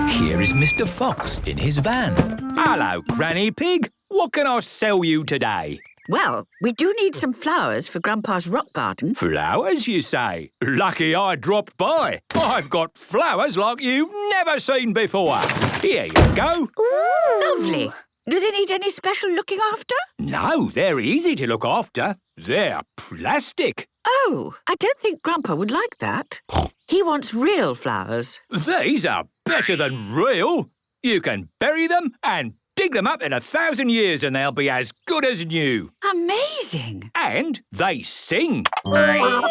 Here is Mr. Fox in his van. Hello, Granny Pig. What can I sell you today? Well, we do need some flowers for Grandpa's rock garden. Flowers, you say? Lucky I dropped by. I've got flowers like you've never seen before. Here you go. Ooh. Lovely. Do they need any special looking after? No, they're easy to look after. They're plastic. Oh, I don't think Grandpa would like that. He wants real flowers. These are better than real. You can bury them and dig them up in 1,000 years and they'll be as good as new. Amazing. And they sing. Wow! Look,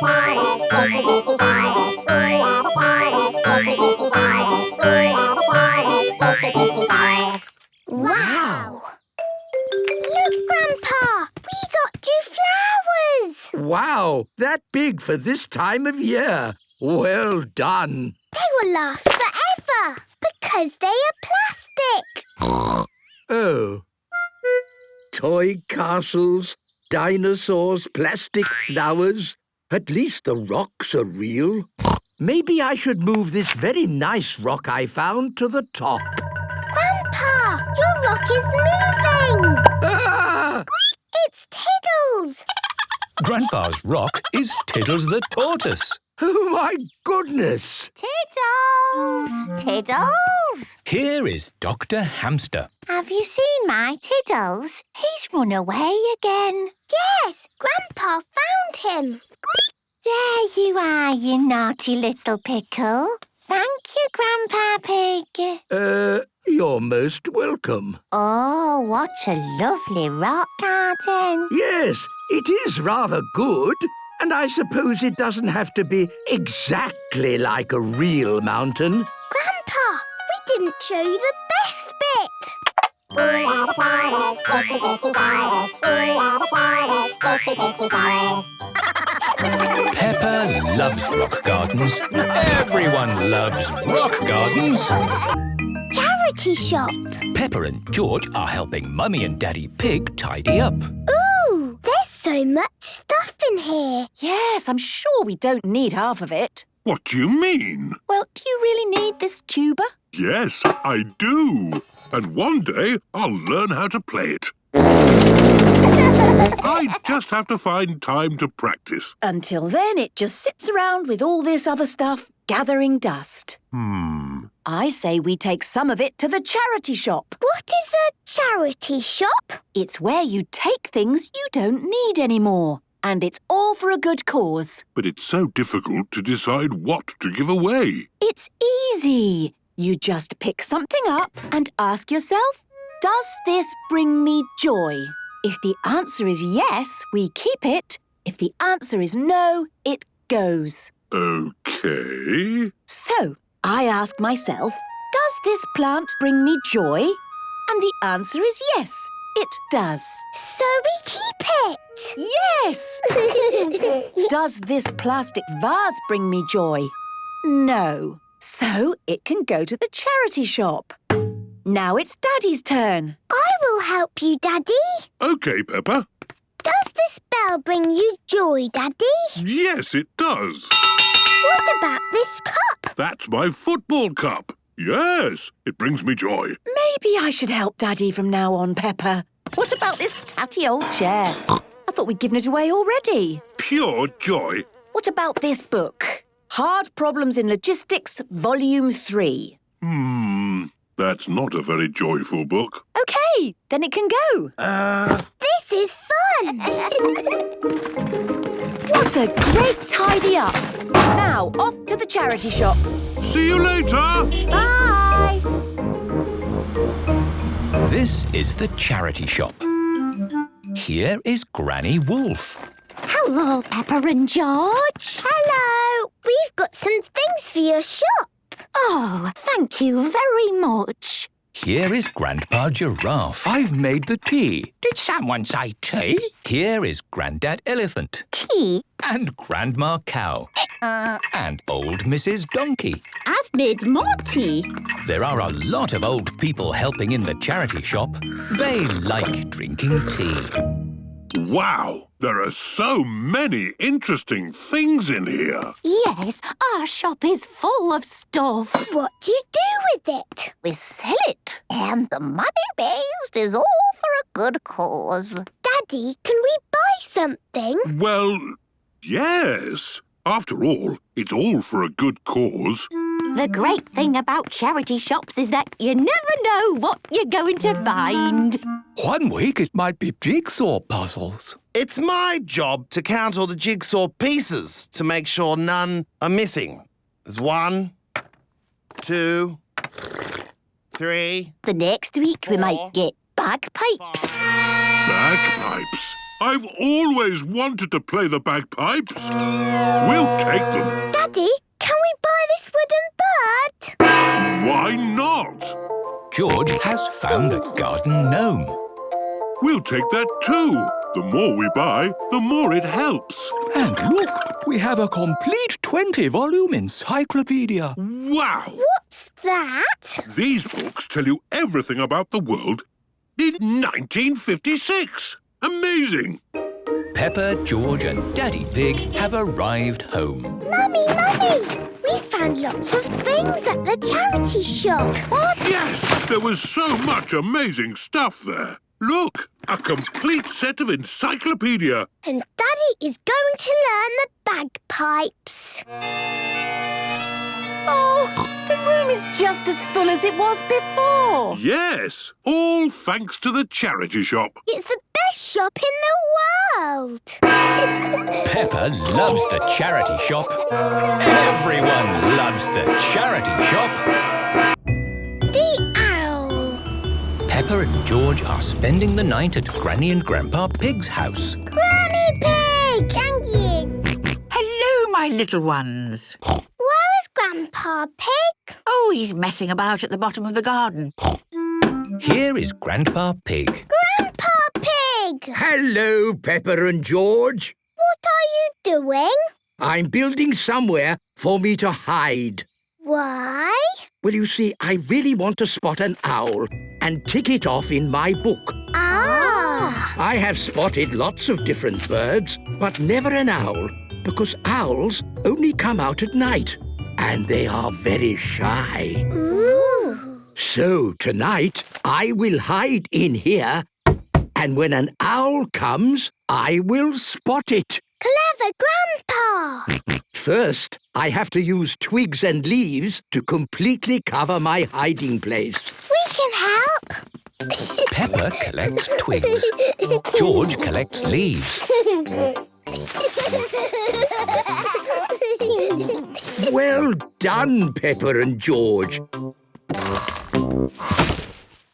Grandpa! We got 2 flowers! Wow, that big for this time of year. Well done. They will last forever because they are plastic. Oh. Toy castles, dinosaurs, plastic flowers. At least the rocks are real. Maybe I should move this very nice rock I found to the top. Grandpa, your rock is moving! Ah! It's Tiddles! Grandpa's rock is Tiddles the tortoise. Oh, my goodness! Tiddles! Tiddles! Here is Dr. Hamster. Have you seen my Tiddles? He's run away again. Yes, Grandpa found him. There you are, you naughty little pickle. Thank you, Grandpa Pig. You're most welcome. Oh, what a lovely rock garden. Yes, it is rather good. And I suppose it doesn't have to be exactly like a real mountain. Grandpa, we didn't show you the best bit. We are the forest, itty bitty forest. We are the forest, itty bitty forest. Peppa loves rock gardens. Everyone loves rock gardens. Charity shop. Peppa and George are helping Mummy and Daddy Pig tidy up. Ooh, there's so much stuff in here. Yes, I'm sure we don't need half of it. What do you mean? Well, do you really need this tuba? Yes, I do. And one day I'll learn how to play it. I just have to find time to practice. Until then, it just sits around with all this other stuff, gathering dust. I say we take some of it to the charity shop. What is a charity shop? It's where you take things you don't need anymore. And it's all for a good cause. But it's so difficult to decide what to give away. It's easy. You just pick something up and ask yourself, does this bring me joy? If the answer is yes, we keep it. If the answer is no, it goes. OK. So, I ask myself, does this plant bring me joy? And the answer is yes, it does. So we keep it. Yes! Does this plastic vase bring me joy? No. So it can go to the charity shop. Now it's Daddy's turn. I will help you, Daddy. OK, Peppa. Does this bell bring you joy, Daddy? Yes, it does. What about this cup? That's my football cup. Yes, it brings me joy. Maybe I should help Daddy from now on, Peppa. What about this tatty old chair? I thought we'd given it away already. Pure joy. What about this book? Hard Problems in Logistics, Volume 3. That's not a very joyful book. OK, then it can go. This is fun. What a great tidy up. Now, off to the charity shop. See you later. Bye. This is the charity shop. Here is Granny Wolf. Hello, Peppa and George. Hello. We've got some things for your shop. Oh, thank you very much. Here is Grandpa Giraffe. I've made the tea. Did someone say tea? Here is Grandad Elephant. Tea? And Grandma Cow. And old Mrs. Donkey. I've made more tea. There are a lot of old people helping in the charity shop. They like drinking tea. Wow, there are so many interesting things in here. Yes, our shop is full of stuff. What do you do with it? We sell it, and the money raised is all for a good cause. Daddy, can we buy something? Well, yes. After all, it's all for a good cause. The great thing about charity shops is that you never know what you're going to find. One week it might be jigsaw puzzles. It's my job to count all the jigsaw pieces to make sure none are missing. There's 1, 2, 3. The next week we might get bagpipes. Bagpipes? I've always wanted to play the bagpipes. We'll take them. Daddy, can we buy this wooden bird? Why not? George has found a garden gnome. We'll take that too. The more we buy, the more it helps. And look, we have a complete 20-volume encyclopedia. Wow! What's that? These books tell you everything about the world in 1956. Amazing! Peppa, George and Daddy Pig have arrived home. Mummy! We found lots of things at the charity shop. What? Yes! There was so much amazing stuff there. Look, a complete set of encyclopedia. And Daddy is going to learn the bagpipes. Oh, the room is just as full as it was before. Yes, all thanks to the charity shop. It's the best shop in the world. Peppa loves the charity shop. Everyone loves the charity shop. The owl. Peppa and George are spending the night at Granny and Grandpa Pig's house. Granny Pig! Thank you. Hello, my little ones. Where is Grandpa Pig? Oh, he's messing about at the bottom of the garden. Here is Grandpa Pig. Grandpa Pig! Hello, Peppa and George. What are you doing? I'm building somewhere for me to hide. Why? Well, you see, I really want to spot an owl and tick it off in my book. Ah! I have spotted lots of different birds, but never an owl, because owls only come out at night, and they are very shy. Ooh. So tonight, I will hide in here, and when an owl comes, I will spot it. Clever Grandpa! First, I have to use twigs and leaves to completely cover my hiding place. We can help. Peppa collects twigs. George collects leaves. Well done, Peppa and George.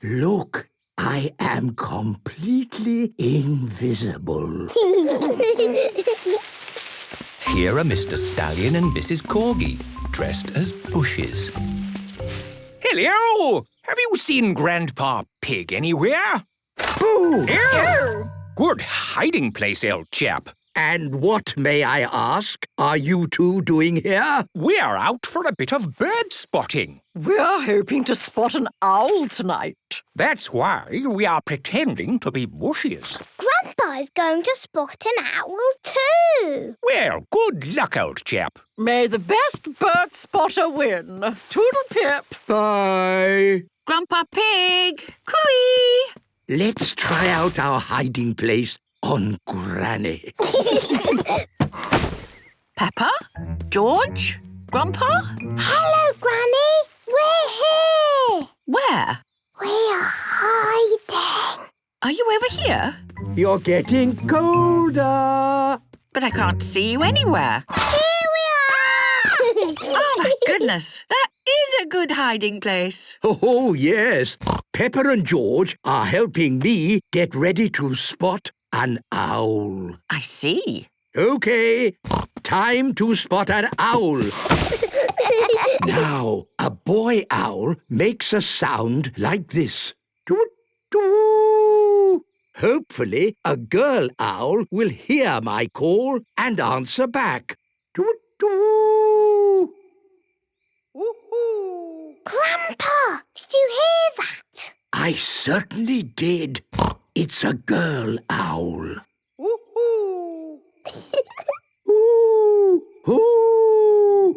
Look, I am completely invisible. Here are Mr. Stallion and Mrs. Corgi, dressed as bushes. Hello! Have you seen Grandpa Pig anywhere? Boo! Here! Good hiding place, old chap. And what, may I ask, are you two doing here? We're out for a bit of bird spotting. We're hoping to spot an owl tonight. That's why we are pretending to be bushes. Grandpa's going to spot an owl too. Well, good luck, old chap. May the best bird spotter win. Toodle pip. Bye. Grandpa Pig! Cooey! Let's try out our hiding place on Granny. Peppa? George? Grandpa? Hello, Granny. We're here. Where? We are hiding. Are you over here? You're getting colder. But I can't see you anywhere. Here we are. Oh, my goodness. That is a good hiding place. Oh, yes. Peppa and George are helping me get ready to spot an owl. I see. OK, time to spot an owl. Now, a boy owl makes a sound like this. Toot-toot. Hopefully, a girl owl will hear my call and answer back. Toot-toot. Grandpa, did you hear that? I certainly did. It's a girl owl. Ooh, ooh.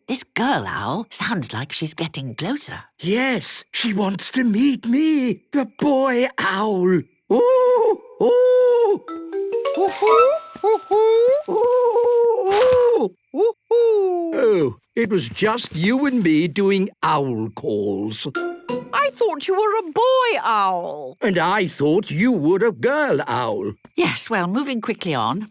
This girl owl sounds like she's getting closer. Yes, she wants to meet me, the boy owl. Ooh, ooh. Oh, it was just you and me doing owl calls. I thought you were a boy owl. And I thought you were a girl owl. Yes, well, moving quickly on.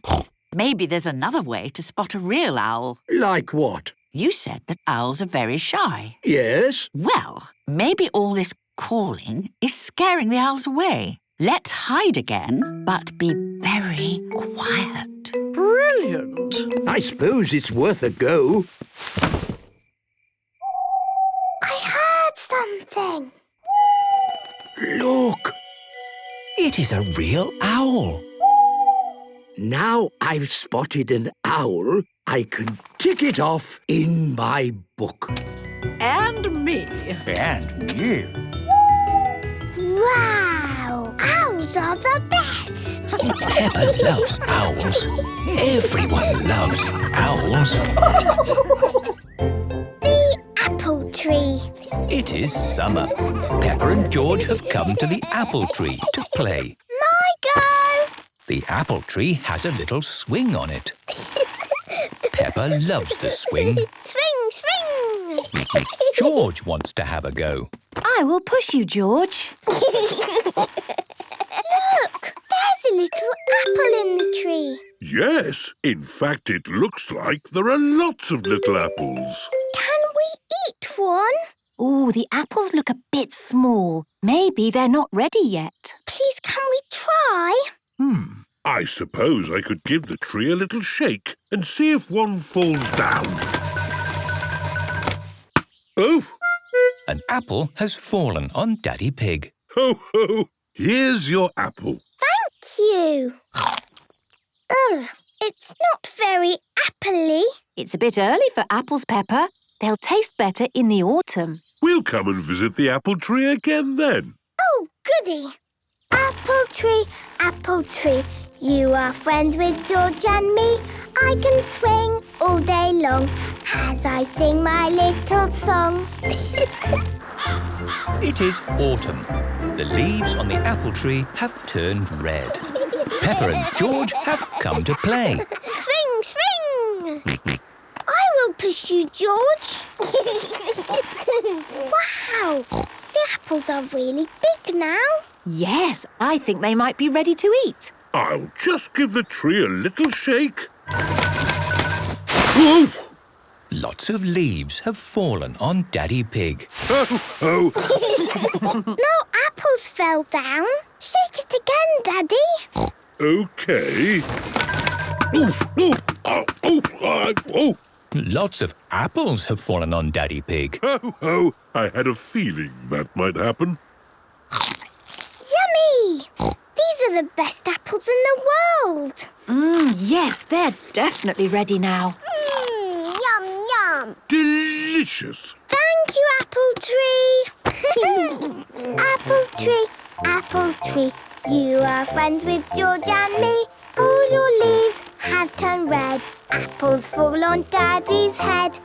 Maybe there's another way to spot a real owl. Like what? You said that owls are very shy. Yes? Well, maybe all this calling is scaring the owls away. Let's hide again, but be very quiet. Brilliant. I suppose it's worth a go. I heard something. Look! It is a real owl. Now I've spotted an owl, I can tick it off in my book. And me. And you. Wow! Owls are the best. Peppa loves owls. Everyone loves owls. The apple tree. It is summer. Peppa and George have come to the apple tree to play. My go. The apple tree has a little swing on it. Peppa loves the swing. Swing, swing. George wants to have a go. I will push you, George. Look, there's a little apple in the tree. Yes, in fact, it looks like there are lots of little apples. Can we eat one? Oh, the apples look a bit small. Maybe they're not ready yet. Please, can we try? I suppose I could give the tree a little shake and see if one falls down. Oh! An apple has fallen on Daddy Pig. Ho, ho! Here's your apple. Thank you. Ugh, it's not very appley. It's a bit early for apples, Peppa. They'll taste better in the autumn. We'll come and visit the apple tree again then. Oh, goody. Apple tree, you are friends with George and me. I can swing all day long as I sing my little song. It is autumn. The leaves on the apple tree have turned red. Peppa and George have come to play. Swing, swing! I will push you, George. Wow! The apples are really big now. Yes, I think they might be ready to eat. I'll just give the tree a little shake. Whoa! Lots of leaves have fallen on Daddy Pig. Oh, No apples fell down. Shake it again, Daddy. OK. Oh. Lots of apples have fallen on Daddy Pig. Oh, I had a feeling that might happen. Yummy! These are the best apples in the world. Yes, they're definitely ready now. Yum, yum. Delicious. Thank you, Apple Tree. Apple Tree, you are friends with George and me. All your leaves have turned red. Apples fall on Daddy's head.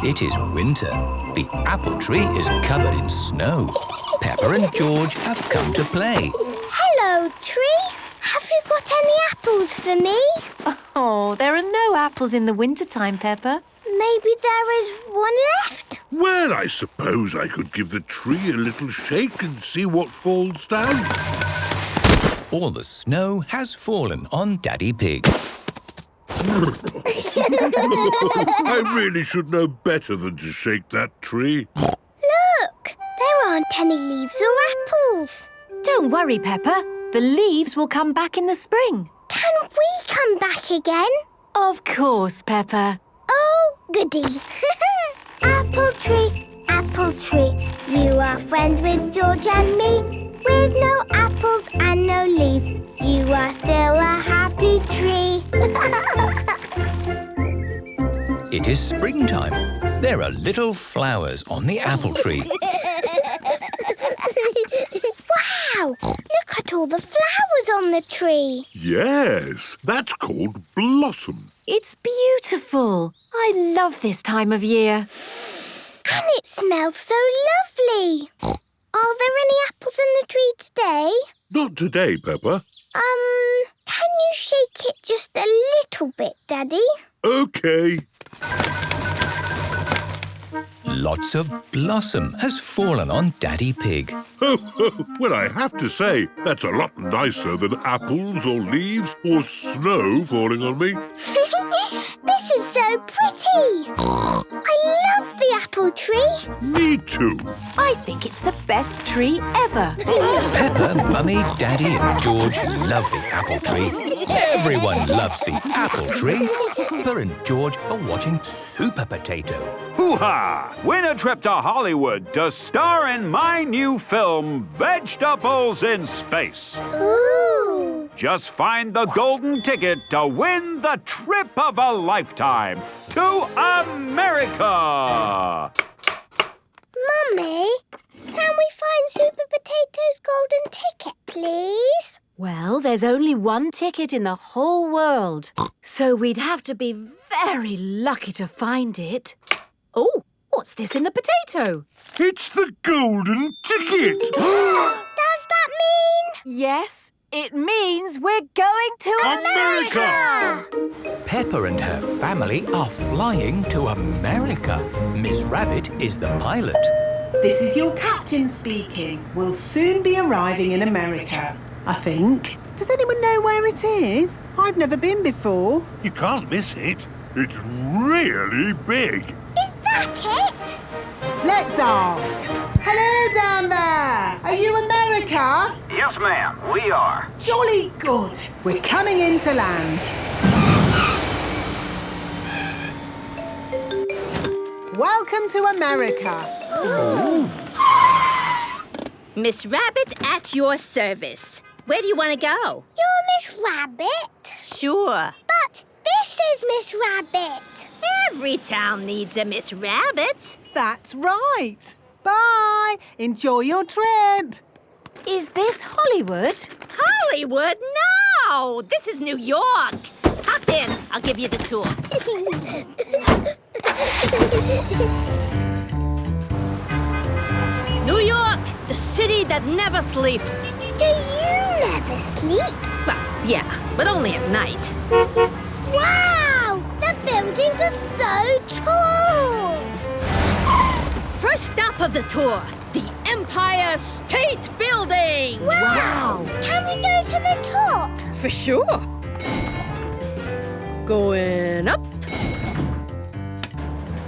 It is winter. The apple tree is covered in snow. Peppa and George have come to play. Hello, Tree. Have you got any apples for me? Oh, there are no apples in the wintertime, Peppa. Maybe there is one left. Well, I suppose I could give the tree a little shake and see what falls down. All the snow has fallen on Daddy Pig. I really should know better than to shake that tree. Look, there aren't any leaves or apples. Don't worry, Peppa. The leaves will come back in the spring. Can we come back again? Of course, Peppa. Oh, goody. Apple tree, you are friends with George and me. With no apples and no leaves, you are still a happy tree. It is springtime. There are little flowers on the apple tree. Wow! Look at all the flowers on the tree. Yes, that's called blossom. It's beautiful. I love this time of year. And it smells so lovely. Are there any apples in the tree today? Not today, Peppa. Can you shake it just a little bit, Daddy? OK. Lots of blossom has fallen on Daddy Pig. Well, I have to say, that's a lot nicer than apples or leaves or snow falling on me. This is so pretty. I love the apple tree. Me too. I think it's the best tree ever. Peppa, Mummy, Daddy and George love the apple tree. Everyone loves the apple tree. Peppa and George are watching Super Potato. Hoo-ha! Win a trip to Hollywood to star in my new film, Vegetables in Space. Ooh. Just find the golden ticket to win the trip of a lifetime to America! Mummy, can we find Super Potato's golden ticket, please? Well, there's only one ticket in the whole world, so we'd have to be very lucky to find it. Oh, what's this in the potato? It's the golden ticket. Does that mean? Yes, it means we're going to America! Peppa and her family are flying to America. Miss Rabbit is the pilot. This is your captain speaking. We'll soon be arriving in America, I think. Does anyone know where it is? I've never been before. You can't miss it. It's really big. Is that it? Let's ask. Hello down there. Are you America? Yes, ma'am, we are. Jolly good. We're coming in to land. Welcome to America. Miss Rabbit at your service. Where do you want to go? You're Miss Rabbit? Sure. But this is Miss Rabbit. Every town needs a Miss Rabbit. That's right. Bye. Enjoy your trip. Is this Hollywood? Hollywood? No! This is New York. Hop in. I'll give you the tour. New York, the city that never sleeps. Do you never sleep? Well, yeah, but only at night. Wow! The buildings are so tall! First stop of the tour, the Empire State Building! Wow! Can we go to the top? For sure. Going up.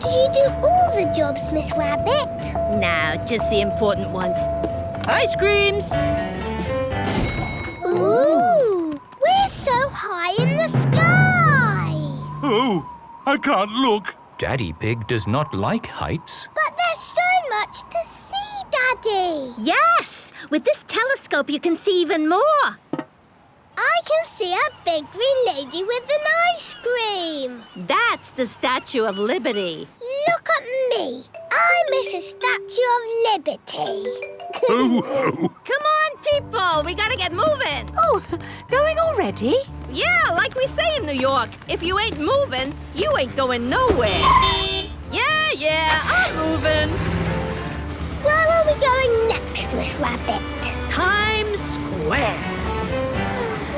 Did you do all the jobs, Miss Rabbit? Now, just the important ones. Ice creams. Ooh! We're so high in the sky! Oh, I can't look. Daddy Pig does not like heights. But there's so much to see, Daddy! Yes! With this telescope, you can see even more. I can see a big green lady with an ice cream. That's the Statue of Liberty. Look at me. I'm Mrs. Statue of Liberty. Oh. Come on, people. We gotta get moving. Oh, going already? Yeah, like we say in New York. If you ain't moving, you ain't going nowhere. Yeah, I'm moving. Where are we going next, Miss Rabbit? Times Square.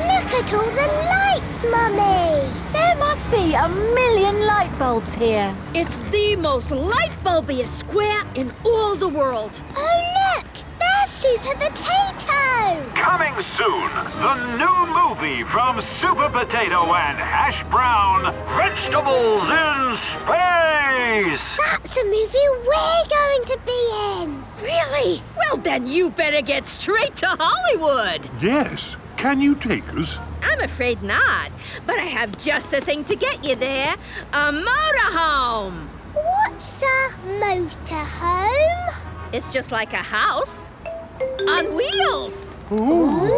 Look at all the lights, Mummy. There must be a million light bulbs here. It's the most light bulbiest square in all the world. Oh, look! There's Super Potato! Coming soon, the new movie from Super Potato and Hash Brown, Vegetables in Space! That's a movie we're going to be in. Really? Well, then you better get straight to Hollywood. Yes. Can you take us? I'm afraid not, but I have just the thing to get you there. A motorhome. What's a motorhome? It's just like a house on wheels. Ooh.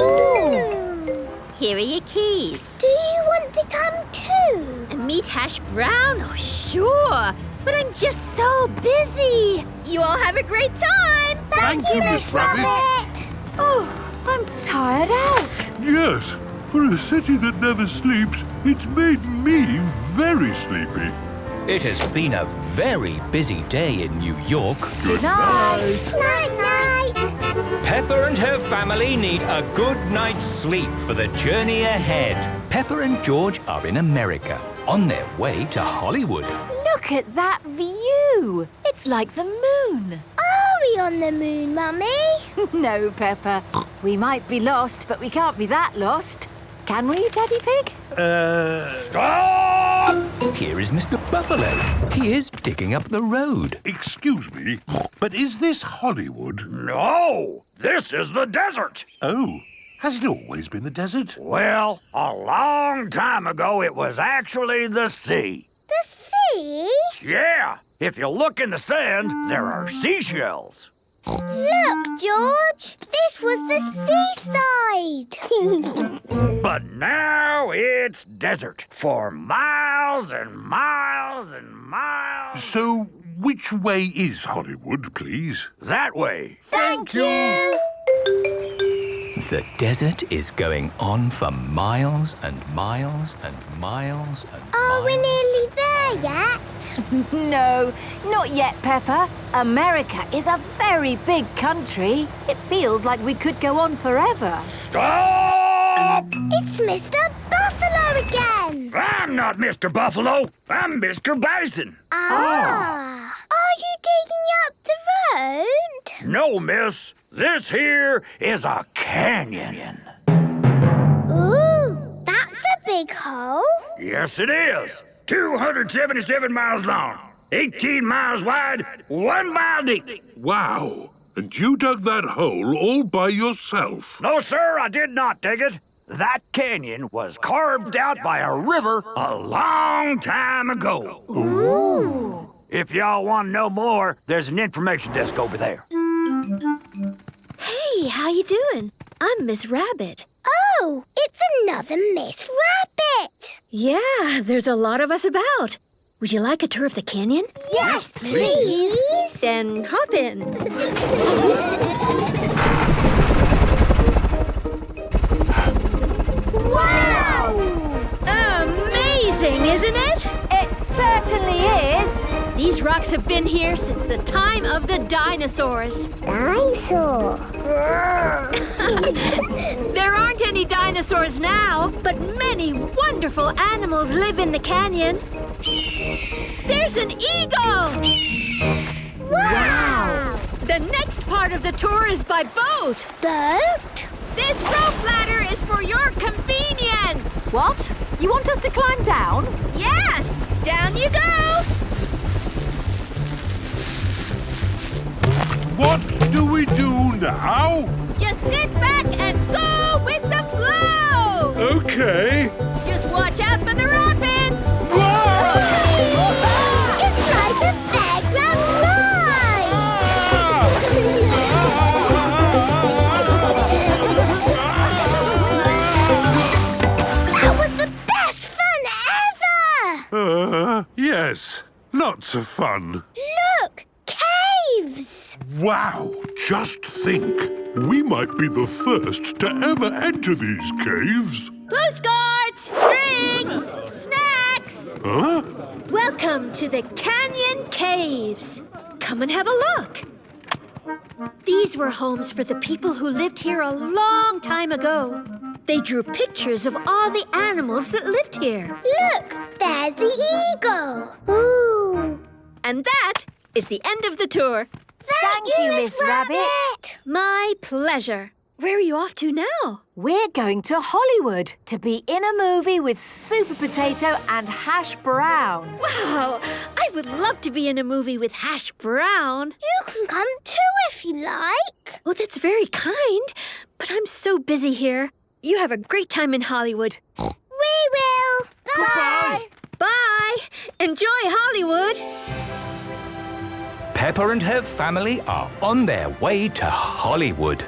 Here are your keys. Do you want to come too? And meet Hash Brown? Oh, sure. But I'm just so busy. You all have a great time. Thank you, Miss Rabbit. Oh, I'm tired out. Yes. For a city that never sleeps, it's made me very sleepy. It has been a very busy day in New York. Good Night, night. Peppa and her family need a good night's sleep for the journey ahead. Peppa and George are in America, on their way to Hollywood. Look at that view. It's like the moon. Are we on the moon, Mummy? No, Peppa. We might be lost, but we can't be that lost. Can we, Daddy Pig? Stop! Here is Mr. Buffalo. He is digging up the road. Excuse me, but is this Hollywood? No, this is the desert. Oh, has it always been the desert? Well, a long time ago, it was actually the sea. The sea? Yeah, if you look in the sand, there are seashells. Look, George. This was the seaside. But now it's desert for miles and miles and miles. So, which way is Hollywood, please? That way. Thank you. The desert is going on for miles and miles and miles and Are we nearly there yet? No, not yet, Peppa. America is a very big country. It feels like we could go on forever. Stop! It's Mr. Buffalo again. I'm not Mr. Buffalo. I'm Mr. Bison. Ah. Are you digging up the road? No, miss. This here is a canyon. Ooh, that's a big hole. Yes, it is. 277 miles long, 18 miles wide, 1 mile deep. Wow. And you dug that hole all by yourself? No, sir, I did not dig it. That canyon was carved out by a river a long time ago. Ooh. If y'all want to know more, there's an information desk over there. Hey, how you doing? I'm Miss Rabbit. Oh, it's another Miss Rabbit. Yeah, there's a lot of us about. Would you like a tour of the canyon? Yes, please. Then hop in. Wow! Amazing, isn't it? It certainly is. These rocks have been here since the time of the dinosaurs. Dinosaur. There aren't any dinosaurs now, but many wonderful animals live in the canyon. There's an eagle! Wow! The next part of the tour is by boat. Boat? This rope ladder is for your convenience! What? You want us to climb down? Yes! Down you go! What do we do now? Just sit back and go with the flow! Okay. Just watch out for the rapids! It's like a fairground ride! That was the best fun ever! Yes. Lots of fun. Look! Caves! Wow! Just think. We might be the first to ever enter these caves. Postcards! Drinks! Snacks! Huh? Welcome to the Canyon Caves. Come and have a look. These were homes for the people who lived here a long time ago. They drew pictures of all the animals that lived here. Look! There's the eagle! Ooh! And that is the end of the tour. Thank you, Miss Rabbit! My pleasure. Where are you off to now? We're going to Hollywood to be in a movie with Super Potato and Hash Brown. Wow! I would love to be in a movie with Hash Brown. You can come too if you like. Oh, that's very kind. But I'm so busy here. You have a great time in Hollywood. We will. Bye. Bye. Enjoy Hollywood. Peppa and her family are on their way to Hollywood.